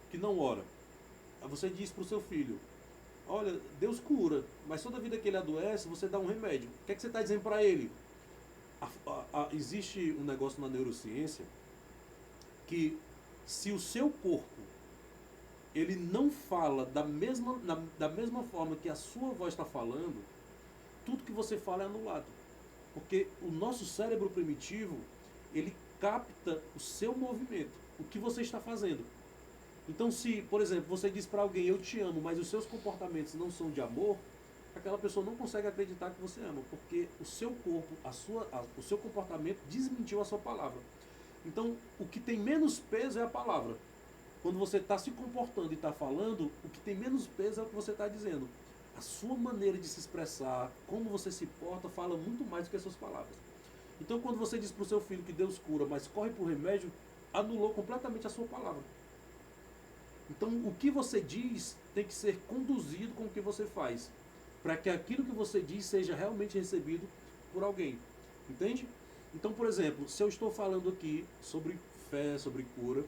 que não ora. Aí você diz para o seu filho, olha, Deus cura, mas toda vida que ele adoece, você dá um remédio. O que é que você está dizendo para ele? Existe um negócio na neurociência que se o seu corpo ele não fala da mesma forma que a sua voz está falando, tudo que você fala é anulado. Porque o nosso cérebro primitivo, ele capta o seu movimento, o que você está fazendo. Então se, por exemplo, você diz para alguém, eu te amo, mas os seus comportamentos não são de amor, aquela pessoa não consegue acreditar que você ama, porque o seu corpo, o seu comportamento desmentiu a sua palavra. Então, o que tem menos peso é a palavra. Quando você está se comportando e está falando, o que tem menos peso é o que você está dizendo. A sua maneira de se expressar, como você se porta, fala muito mais do que as suas palavras. Então, quando você diz para o seu filho que Deus cura, mas corre por remédio, anulou completamente a sua palavra. Então, o que você diz tem que ser conduzido com o que você faz, para que aquilo que você diz seja realmente recebido por alguém. Entende? Então, por exemplo, se eu estou falando aqui sobre fé, sobre cura,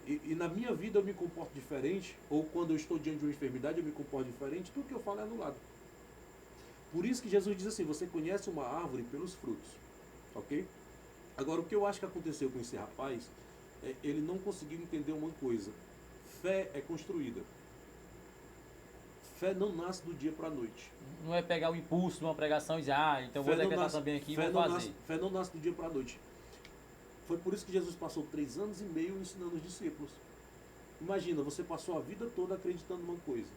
e na minha vida eu me comporto diferente, ou quando eu estou diante de uma enfermidade eu me comporto diferente, tudo que eu falo é anulado. Por isso que Jesus diz assim, você conhece uma árvore pelos frutos. Ok? Agora, o que eu acho que aconteceu com esse rapaz, ele não conseguiu entender uma coisa. Fé é construída. Fé não nasce do dia para a noite. Não é pegar o impulso de uma pregação e dizer, então Fé vou não decretar nasce- também aqui e fé vou não fazer. Fé não nasce do dia para a noite. Foi por isso que Jesus passou 3 anos e meio ensinando os discípulos. Imagina, você passou a vida toda acreditando numa coisa,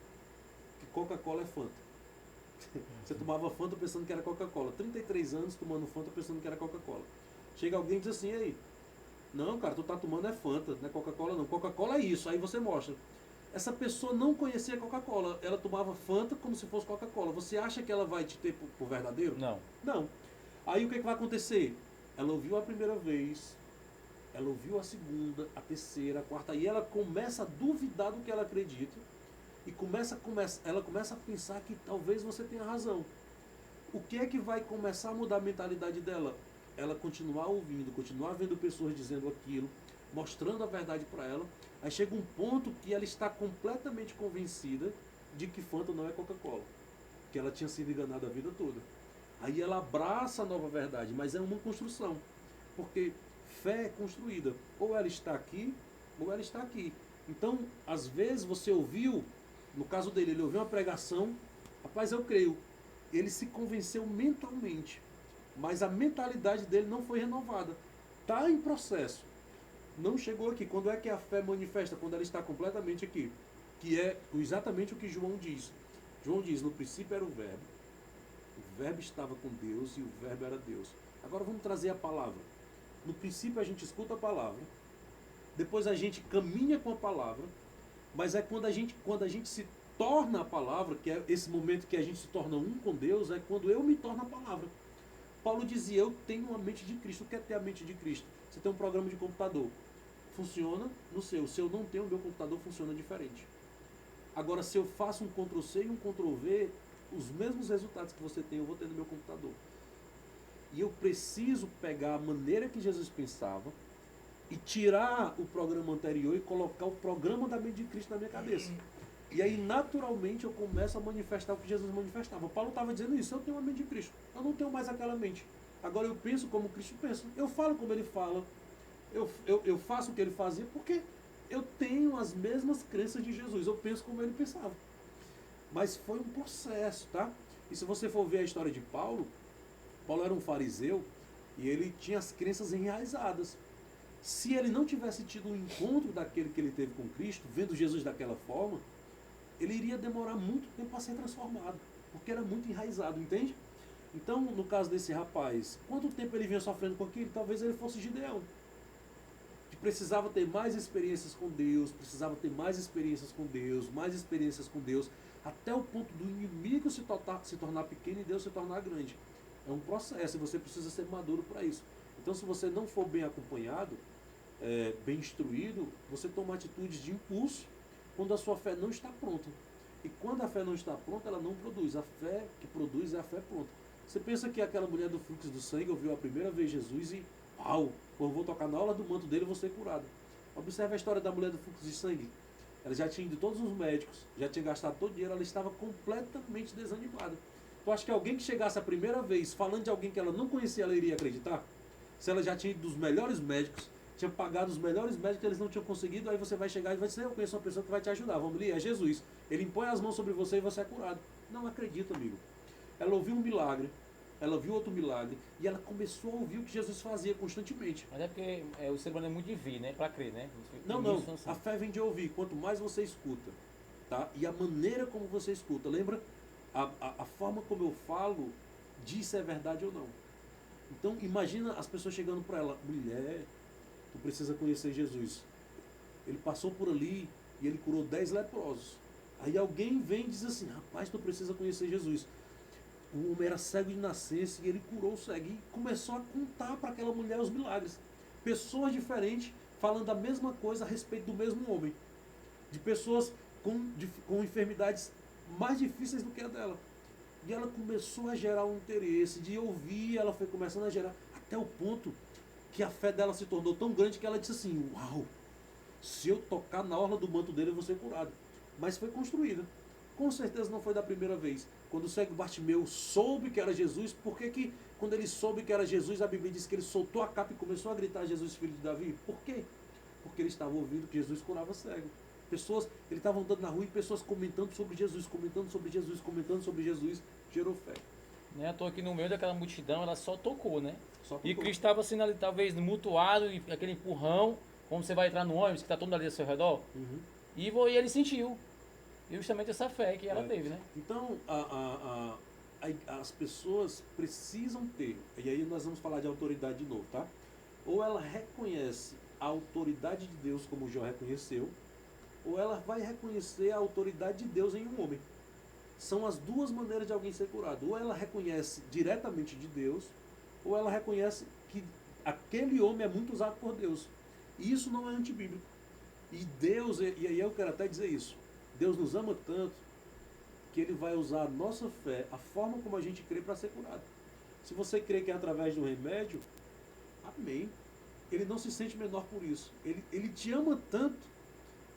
que Coca-Cola é Fanta. Você tomava Fanta pensando que era Coca-Cola. 33 anos tomando Fanta pensando que era Coca-Cola. Chega alguém e diz assim, ei, não, cara, tu tá tomando é Fanta, não é Coca-Cola não. Coca-Cola é isso, aí você mostra. Essa pessoa não conhecia Coca-Cola, ela tomava Fanta como se fosse Coca-Cola. Você acha que ela vai te ter por verdadeiro? Não. Não. Aí o que vai acontecer? Ela ouviu a primeira vez, ela ouviu a segunda, a terceira, a quarta, e ela começa a duvidar do que ela acredita, e ela começa a pensar que talvez você tenha razão. O que é que vai começar a mudar a mentalidade dela? Ela continuar ouvindo, continuar vendo pessoas dizendo aquilo, mostrando a verdade para ela. Aí chega um ponto que ela está completamente convencida de que Fanta não é Coca-Cola, que ela tinha sido enganada a vida toda. Aí ela abraça a nova verdade, mas é uma construção, porque fé é construída, ou ela está aqui, ou ela está aqui. Então, às vezes você ouviu, no caso dele, ele ouviu uma pregação, rapaz, eu creio, ele se convenceu mentalmente, mas a mentalidade dele não foi renovada, está em processo, não chegou aqui. Quando é que a fé manifesta? Quando ela está completamente aqui, que é exatamente o que João diz. João diz, no princípio era o verbo, O verbo estava com Deus e o verbo era Deus. Agora vamos trazer a palavra. No princípio a gente escuta a palavra, depois a gente caminha com a palavra, mas é quando a gente se torna a palavra, que é esse momento que a gente se torna um com Deus, é quando eu me torno a palavra. Paulo dizia, eu tenho a mente de Cristo. O que é ter a mente de Cristo? Você tem um programa de computador, funciona no seu. Se eu não tenho, o meu computador funciona diferente. Agora, se eu faço um Ctrl+C e um Ctrl+V, os mesmos resultados que você tem, eu vou ter no meu computador. E eu preciso pegar a maneira que Jesus pensava e tirar o programa anterior e colocar o programa da mente de Cristo na minha cabeça. E aí, naturalmente, eu começo a manifestar o que Jesus manifestava. Paulo estava dizendo isso, eu tenho a mente de Cristo. Eu não tenho mais aquela mente. Agora eu penso como Cristo pensa. Eu falo como ele fala. Eu faço o que ele fazia porque eu tenho as mesmas crenças de Jesus. Eu penso como ele pensava. Mas foi um processo, tá? E se você for ver a história de Paulo, Paulo era um fariseu e ele tinha as crenças enraizadas. Se ele não tivesse tido um encontro daquele que ele teve com Cristo, vendo Jesus daquela forma, ele iria demorar muito tempo para ser transformado, porque era muito enraizado, entende? Então, no caso desse rapaz, quanto tempo ele vinha sofrendo com aquilo? Talvez ele fosse Gideão, que precisava ter mais experiências com Deus, precisava ter mais experiências com Deus, mais experiências com Deus, até o ponto do inimigo se tornar pequeno e Deus se tornar grande. É um processo e você precisa ser maduro para isso. Então, se você não for bem acompanhado, bem instruído, você toma atitudes de impulso quando a sua fé não está pronta. E quando a fé não está pronta, ela não produz. A fé que produz é a fé pronta. Você pensa que aquela mulher do fluxo do sangue ouviu a primeira vez Jesus e, uau, eu vou tocar na orla do manto dele e vou ser curado. Observe a história da mulher do fluxo de sangue. Ela já tinha ido todos os médicos, já tinha gastado todo o dinheiro, ela estava completamente desanimada. Tu acha que alguém que chegasse a primeira vez falando de alguém que ela não conhecia, ela iria acreditar? Se ela já tinha ido dos melhores médicos, tinha pagado os melhores médicos, eles não tinham conseguido, aí você vai chegar e vai dizer, eu conheço uma pessoa que vai te ajudar, vamos ali, é Jesus. Ele impõe as mãos sobre você e você é curado. Não acredita, amigo. Ela ouviu um milagre, ela viu outro milagre, e ela começou a ouvir o que Jesus fazia constantemente. Mas é porque o ser humano é muito de vir, né? Pra crer, né? Não, a fé vem de ouvir, quanto mais você escuta, tá? E a maneira como você escuta, lembra? A forma como eu falo diz se é verdade ou não. Então, imagina as pessoas chegando para ela, mulher, tu precisa conhecer Jesus. Ele passou por ali e ele curou 10 leprosos. Aí alguém vem e diz assim, rapaz, tu precisa conhecer Jesus. O homem era cego de nascença e ele curou o cego. E começou a contar para aquela mulher os milagres. Pessoas diferentes falando a mesma coisa a respeito do mesmo homem. De pessoas com enfermidades mais difíceis do que a dela. E ela começou a gerar um interesse de ouvir, ela foi começando a gerar, até o ponto que a fé dela se tornou tão grande que ela disse assim, uau, se eu tocar na orla do manto dele eu vou ser curado. Mas foi construída. Com certeza não foi da primeira vez. Quando o cego Bartimeu soube que era Jesus, por que quando ele soube que era Jesus, a Bíblia diz que ele soltou a capa e começou a gritar, Jesus, filho de Davi? Por quê? Porque ele estava ouvindo que Jesus curava cego. Ele estava andando na rua e pessoas comentando sobre Jesus, comentando sobre Jesus, comentando sobre Jesus, gerou fé. Né? Eu tô aqui no meio daquela multidão, ela só tocou, né? Só tocou. E Cristo estava assim ali, talvez mutuado, e aquele empurrão, como você vai entrar no ônibus, que está todo mundo ali ao seu redor. Uhum. E ele sentiu. E justamente essa fé que ela teve, né? Então, as pessoas precisam ter, e aí nós vamos falar de autoridade de novo, tá? Ou ela reconhece a autoridade de Deus como Jó reconheceu, ou ela vai reconhecer a autoridade de Deus em um homem. São as duas maneiras de alguém ser curado. Ou ela reconhece diretamente de Deus, ou ela reconhece que aquele homem é muito usado por Deus. E isso não é antibíblico. E Deus, e aí eu quero até dizer isso, Deus nos ama tanto que Ele vai usar a nossa fé, a forma como a gente crê para ser curado. Se você crê que é através de um remédio, amém. Ele não se sente menor por isso. Ele te ama tanto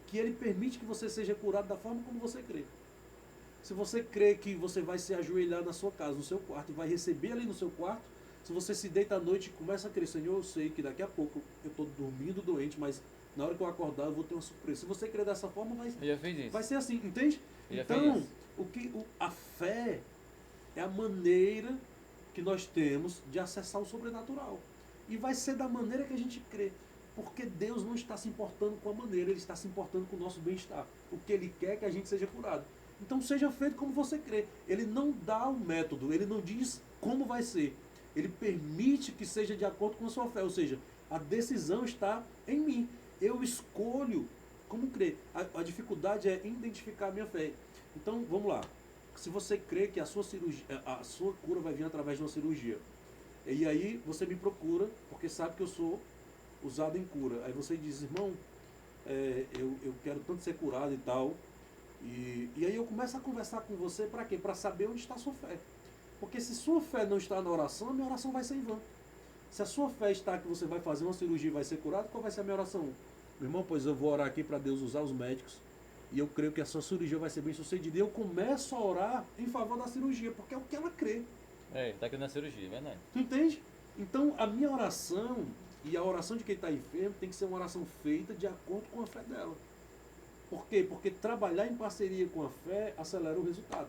que Ele permite que você seja curado da forma como você crê. Se você crê que você vai se ajoelhar na sua casa, no seu quarto, e vai receber ali no seu quarto, se você se deita à noite e começa a crer, Senhor, eu sei que daqui a pouco eu estou dormindo doente, mas na hora que eu acordar eu vou ter uma surpresa. Se você crer dessa forma, vai ser assim, entende? Então, a fé é a maneira que nós temos de acessar o sobrenatural. E vai ser da maneira que a gente crê. Porque Deus não está se importando com a maneira, Ele está se importando com o nosso bem-estar. O que Ele quer é que a gente seja curado. Então seja feito como você crê. Ele não dá o método, ele não diz como vai ser. Ele permite que seja de acordo com a sua fé. Ou seja, a decisão está em mim. Eu escolho como crer. A dificuldade é identificar a minha fé. Então, vamos lá. Se você crê que a sua cirurgia, a sua cura vai vir através de uma cirurgia, e aí você me procura, porque sabe que eu sou usado em cura. Aí você diz, irmão, eu quero tanto ser curado e tal. E aí eu começo a conversar com você para quê? Para saber onde está a sua fé. Porque se sua fé não está na oração, a minha oração vai ser em vão. Se a sua fé está que você vai fazer uma cirurgia e vai ser curado, qual vai ser a minha oração? Meu irmão, pois eu vou orar aqui para Deus usar os médicos. E eu creio que a sua cirurgia vai ser bem sucedida. E eu começo a orar em favor da cirurgia, porque é o que ela crê. Tá aqui na cirurgia, é verdade. Tu entende? Então a minha oração e a oração de quem está enfermo tem que ser uma oração feita de acordo com a fé dela. Por quê? Porque trabalhar em parceria com a fé acelera o resultado.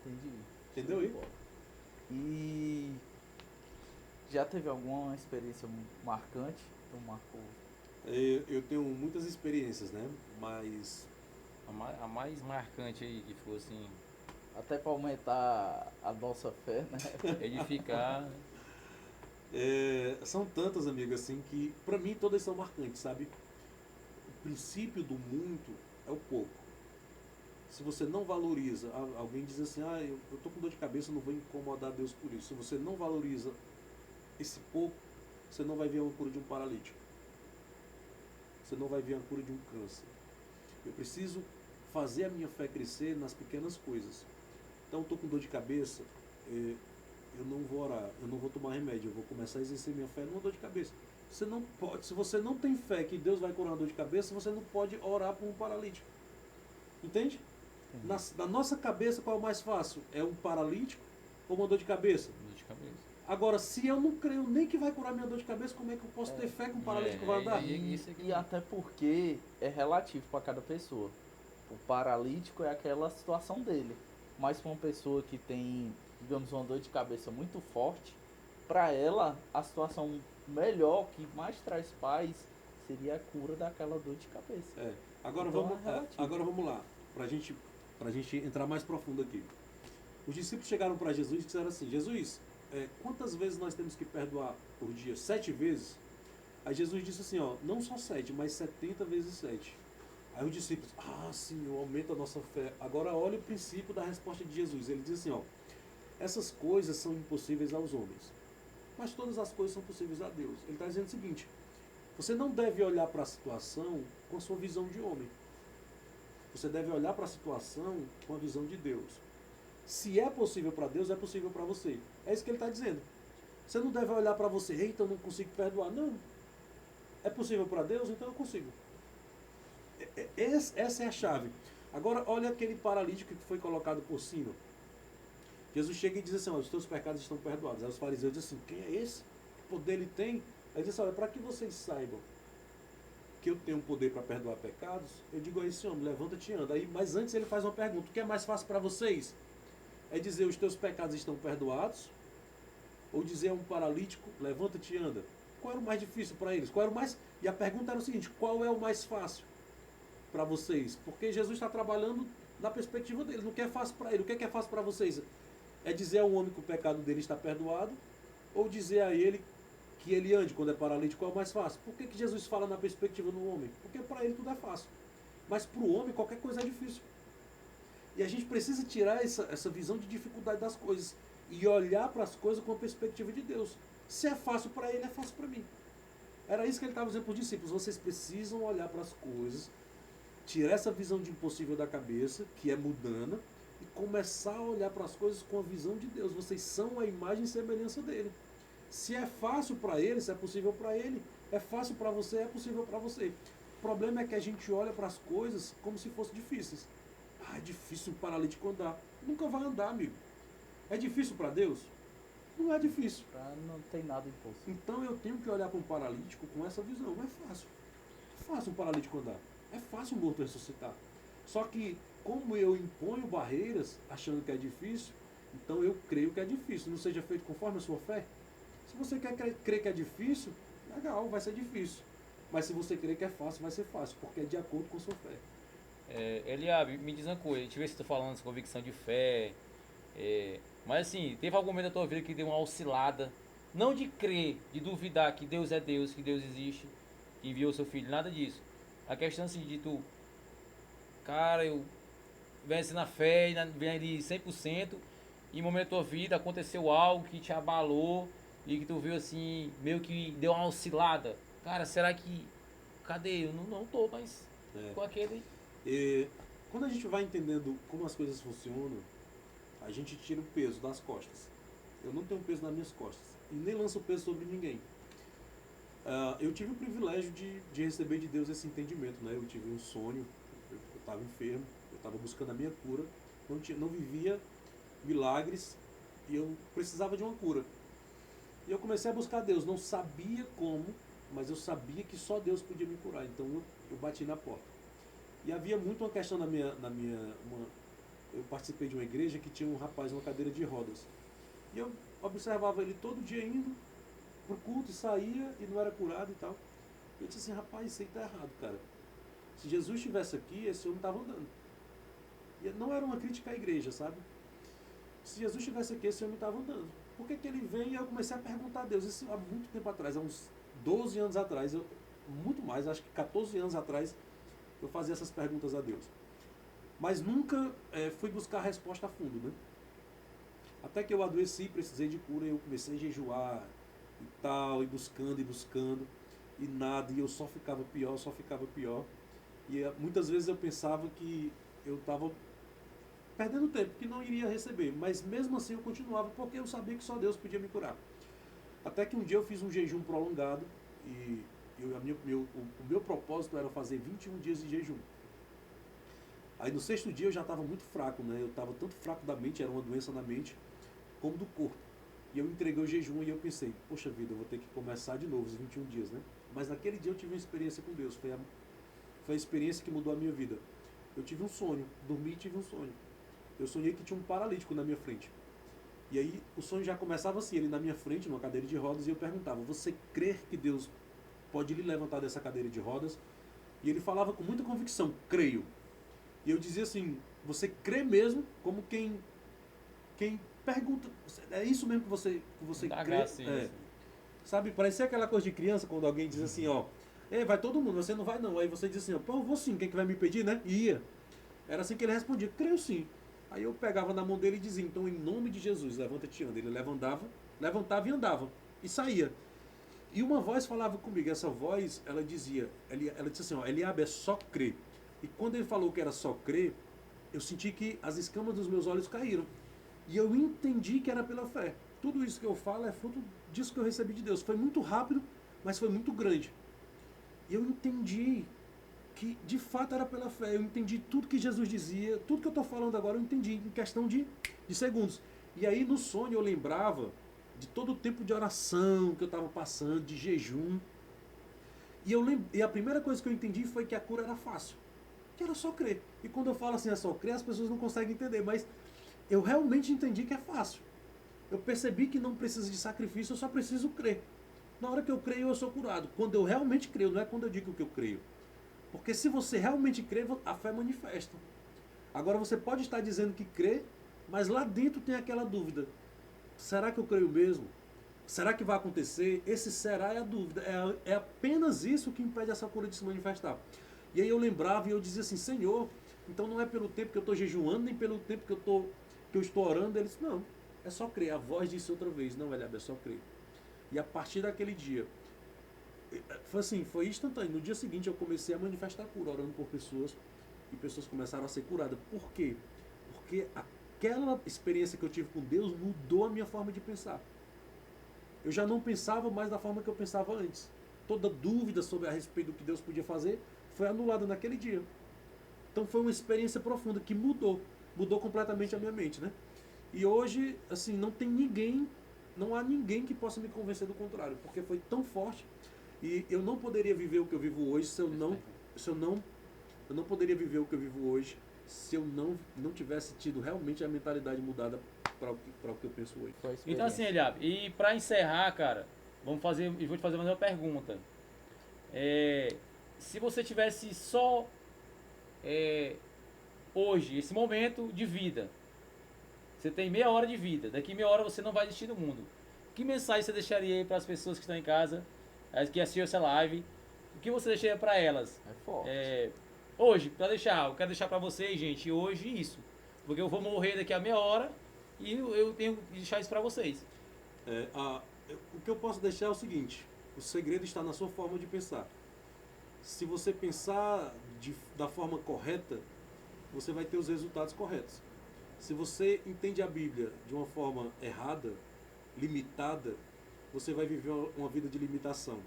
Entendi. Entendeu aí? E já teve alguma experiência marcante? Então marcou. Eu tenho muitas experiências, né? Mas A mais marcante aí, que ficou assim, Até para aumentar a nossa fé, né? edificar. são tantas, amigo, assim, que pra mim todas são marcantes, sabe? O princípio do muito é o pouco. Se você não valoriza, alguém diz assim, eu tô com dor de cabeça, não vou incomodar Deus por isso. Se você não valoriza esse pouco, você não vai ver a cura de um paralítico. Você não vai ver a cura de um câncer. Eu preciso fazer a minha fé crescer nas pequenas coisas. Então, eu estou com dor de cabeça, eu não vou orar, eu não vou tomar remédio, eu vou começar a exercer minha fé numa dor de cabeça. Você não pode, se você não tem fé que Deus vai curar uma dor de cabeça, você não pode orar por um paralítico. Entende? Na nossa cabeça, qual é o mais fácil? É um paralítico ou uma dor de cabeça? Dor de cabeça. Agora, se eu não creio nem que vai curar minha dor de cabeça, como é que eu posso ter fé que um paralítico vai andar? E até porque é relativo para cada pessoa. O paralítico é aquela situação dele. Mas para uma pessoa que tem, digamos, uma dor de cabeça muito forte, para ela a situação melhor, que mais traz paz, seria a cura daquela dor de cabeça. Agora, Então, agora vamos lá, pra gente entrar mais profundo aqui. Os discípulos chegaram para Jesus e disseram assim, Jesus, quantas vezes nós temos que perdoar por dia? 7 vezes? Aí Jesus disse assim, não só 7, mas 70 vezes 7. Aí os discípulos, Senhor, aumenta a nossa fé. Agora olha o princípio da resposta de Jesus. Ele diz assim, essas coisas são impossíveis aos homens, mas todas as coisas são possíveis a Deus. Ele está dizendo o seguinte, você não deve olhar para a situação com a sua visão de homem. Você deve olhar para a situação com a visão de Deus. Se é possível para Deus, é possível para você. É isso que ele está dizendo. Você não deve olhar para você, então eu não consigo perdoar. Não. É possível para Deus, então eu consigo. Essa é a chave. Agora, olha aquele paralítico que foi colocado por cima. Jesus chega e diz assim, os teus pecados estão perdoados. Aí os fariseus dizem assim, quem é esse? Que poder ele tem? Aí ele diz assim, para que vocês saibam que eu tenho poder para perdoar pecados, eu digo a esse homem, levanta-te e anda. Mas antes ele faz uma pergunta, o que é mais fácil para vocês? É dizer, os teus pecados estão perdoados? Ou dizer a um paralítico, levanta-te e anda? Qual era o mais difícil para eles? Qual era o mais... E a pergunta era o seguinte, qual é o mais fácil para vocês? Porque Jesus está trabalhando na perspectiva dele, não quer fácil para ele. O que é fácil para vocês? É dizer ao homem que o pecado dele está perdoado? Ou dizer a ele que ele ande quando é paralítico? Qual é o mais fácil? Por que Jesus fala na perspectiva do homem? Porque para ele tudo é fácil. Mas para o homem qualquer coisa é difícil. E a gente precisa tirar essa visão de dificuldade das coisas e olhar para as coisas com a perspectiva de Deus. Se é fácil para ele, é fácil para mim. Era isso que ele estava dizendo para os discípulos. Vocês precisam olhar para as coisas, tirar essa visão de impossível da cabeça, que é mudana, e começar a olhar para as coisas com a visão de Deus. Vocês são a imagem e semelhança dele. Se é fácil para ele, se é possível para ele, é fácil para você, é possível para você. O problema é que a gente olha para as coisas como se fossem difíceis. É difícil um paralítico andar. Nunca vai andar, amigo. É difícil para Deus? Não é difícil. Não tem nada impossível. Então eu tenho que olhar para um paralítico com essa visão. Não é fácil. É fácil um paralítico andar. É fácil um morto ressuscitar. Só que, como eu imponho barreiras, achando que é difícil, então eu creio que é difícil. Não seja feito conforme a sua fé. Se você quer crer que é difícil, legal, vai ser difícil. Mas se você crer que é fácil, vai ser fácil, porque é de acordo com a sua fé. Eliabe, me diz uma coisa, a gente vê se tu falando de convicção de fé, mas assim, teve algum momento da tua vida que deu uma oscilada, não de crer, de duvidar que Deus é Deus, que Deus existe, que enviou seu filho, nada disso. A questão assim de tu, cara, eu venho na fé, venho ali 100%, e em um momento da tua vida aconteceu algo que te abalou e que tu viu assim, meio que deu uma oscilada. Cara, será que, cadê? Eu não tô mais É. com aquele... E quando a gente vai entendendo como as coisas funcionam, a gente tira o peso das costas. Eu não tenho peso nas minhas costas e nem lanço o peso sobre ninguém. Eu tive o privilégio de receber de Deus esse entendimento, né? Eu tive um sonho, eu estava enfermo, eu estava buscando a minha cura, não vivia milagres e eu precisava de uma cura. E eu comecei a buscar Deus, não sabia como, mas eu sabia que só Deus podia me curar, então eu bati na porta. E havia muito uma questão eu participei de uma igreja que tinha um rapaz numa cadeira de rodas. E eu observava ele todo dia indo pro culto e saía e não era curado e tal. Eu disse assim, rapaz, isso aí tá errado, cara. Se Jesus estivesse aqui, esse homem estava andando. E não era uma crítica à igreja, sabe? Se Jesus estivesse aqui, esse homem estava andando. Por que ele vem? E eu comecei a perguntar a Deus. Isso há muito tempo atrás, há uns 12 anos atrás, muito mais, acho que 14 anos atrás, eu fazia essas perguntas a Deus. Mas nunca fui buscar a resposta a fundo, né? Até que eu adoeci, precisei de cura, eu comecei a jejuar e tal, e buscando, e nada, e eu só ficava pior. E muitas vezes eu pensava que eu estava perdendo tempo, que não iria receber, mas mesmo assim eu continuava, porque eu sabia que só Deus podia me curar. Até que um dia eu fiz um jejum prolongado, e o meu propósito era fazer 21 dias de jejum. Aí no 6º dia eu já estava muito fraco, né? Eu estava tanto fraco da mente, era uma doença na mente, como do corpo. E eu entreguei o jejum e eu pensei, poxa vida, eu vou ter que começar de novo os 21 dias, né? Mas naquele dia eu tive uma experiência com Deus, foi a experiência que mudou a minha vida. Eu tive um sonho, dormi e tive um sonho. Eu sonhei que tinha um paralítico na minha frente. E aí o sonho já começava assim, ele na minha frente, numa cadeira de rodas, e eu perguntava, você crê que Deus pode lhe levantar dessa cadeira de rodas? E ele falava com muita convicção, creio. E eu dizia assim, você crê mesmo? Como quem pergunta, é isso mesmo que você Dá crê? gracinha, Sabe, parecia aquela coisa de criança, quando alguém diz assim, ó, ei, vai todo mundo, você não vai não. Aí você diz assim, ó, pô, eu vou sim, quem que vai me pedir, né? E ia. Era assim que ele respondia, creio sim. Aí eu pegava na mão dele e dizia, então em nome de Jesus, levanta-te e anda. Ele levantava e andava, e saía. E uma voz falava comigo, essa voz, ela disse assim, ó, Eliabe, é só crer. E quando ele falou que era só crer, eu senti que as escamas dos meus olhos caíram. E eu entendi que era pela fé. Tudo isso que eu falo é fruto disso que eu recebi de Deus. Foi muito rápido, mas foi muito grande. E eu entendi que de fato era pela fé. Eu entendi tudo que Jesus dizia, tudo que eu estou falando agora eu entendi em questão de segundos. E aí no sonho eu lembrava de todo o tempo de oração que eu estava passando, de jejum. E a primeira coisa que eu entendi foi que a cura era fácil. Que era só crer. E quando eu falo assim, é só crer, as pessoas não conseguem entender. Mas eu realmente entendi que é fácil. Eu percebi que não precisa de sacrifício, eu só preciso crer. Na hora que eu creio, eu sou curado. Quando eu realmente creio, não é quando eu digo que eu creio. Porque se você realmente crê, a fé manifesta. Agora você pode estar dizendo que crê, mas lá dentro tem aquela dúvida. Será que eu creio mesmo? Será que vai acontecer? Esse será é a dúvida. É apenas isso que impede essa cura de se manifestar. E aí eu lembrava e eu dizia assim, Senhor, então não é pelo tempo que eu estou jejuando, nem pelo tempo que eu estou orando. Ele disse, não, é só crer. A voz disse outra vez, não, Eliabe, é só crer. E a partir daquele dia, foi assim, foi instantâneo. No dia seguinte eu comecei a manifestar a cura, orando por pessoas, e pessoas começaram a ser curadas. Por quê? Porque aquela experiência que eu tive com Deus mudou a minha forma de pensar. Eu já não pensava mais da forma que eu pensava antes. Toda dúvida sobre a respeito do que Deus podia fazer foi anulada naquele dia. Então foi uma experiência profunda que mudou completamente a minha mente, né? E hoje, assim, não há ninguém que possa me convencer do contrário, porque foi tão forte. E eu não poderia viver o que eu vivo hoje eu não poderia viver o que eu vivo hoje se eu não tivesse tido realmente a mentalidade mudada para o que eu penso hoje. Então assim, Eliabe, e pra encerrar, cara, eu vou te fazer mais uma pergunta. Se você tivesse só hoje, esse momento de vida. Você tem meia hora de vida. Daqui meia hora você não vai existir no mundo. Que mensagem você deixaria aí para as pessoas que estão em casa, que assistiram essa live? O que você deixaria para elas? É forte. Hoje, eu quero deixar para vocês, gente, hoje isso. Porque eu vou morrer daqui a meia hora e eu tenho que deixar isso para vocês. O que eu posso deixar é o seguinte: o segredo está na sua forma de pensar. Se você pensar da forma correta, você vai ter os resultados corretos. Se você entende a Bíblia de uma forma errada, limitada, você vai viver uma vida de limitação.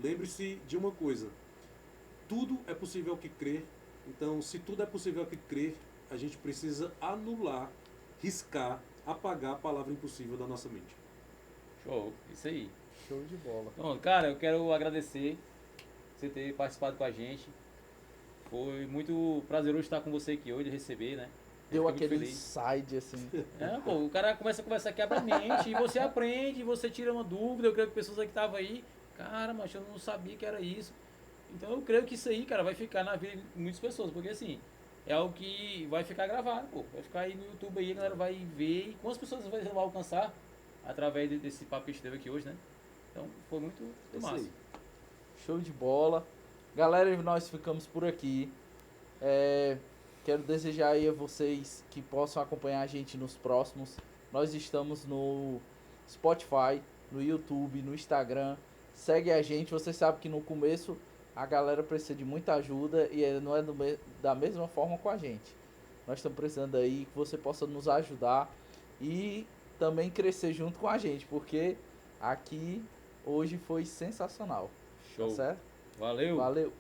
Lembre-se de uma coisa: tudo é possível ao que crer. Então, se tudo é possível ao que crer, a gente precisa anular, riscar, apagar a palavra impossível da nossa mente. Show, isso aí. Show de bola. Então, cara, eu quero agradecer você ter participado com a gente. Foi muito prazeroso estar com você aqui hoje, receber, né? Deu Eu fiquei aquele muito feliz. inside, assim. Pô, o cara começa a conversar, quebra a mente, e você aprende, você tira uma dúvida. Eu creio que pessoas que estavam aí, cara, mas eu não sabia que era isso. Então eu creio que isso aí, cara, vai ficar na vida de muitas pessoas, porque assim, é algo que vai ficar gravado, pô. Vai ficar aí no YouTube aí, a galera vai ver. E quantas pessoas você vai alcançar através desse papo que a gente teve aqui hoje, né? Então foi muito Isso massa. aí. Show de bola. Galera, nós ficamos por aqui. Quero desejar aí a vocês que possam acompanhar a gente nos próximos. Nós estamos no Spotify, no YouTube, no Instagram. Segue a gente. Você sabe que no começo a galera precisa de muita ajuda e não é da mesma forma com a gente. Nós estamos precisando aí que você possa nos ajudar e também crescer junto com a gente, porque aqui hoje foi sensacional. Show. Tá certo? Valeu. Valeu.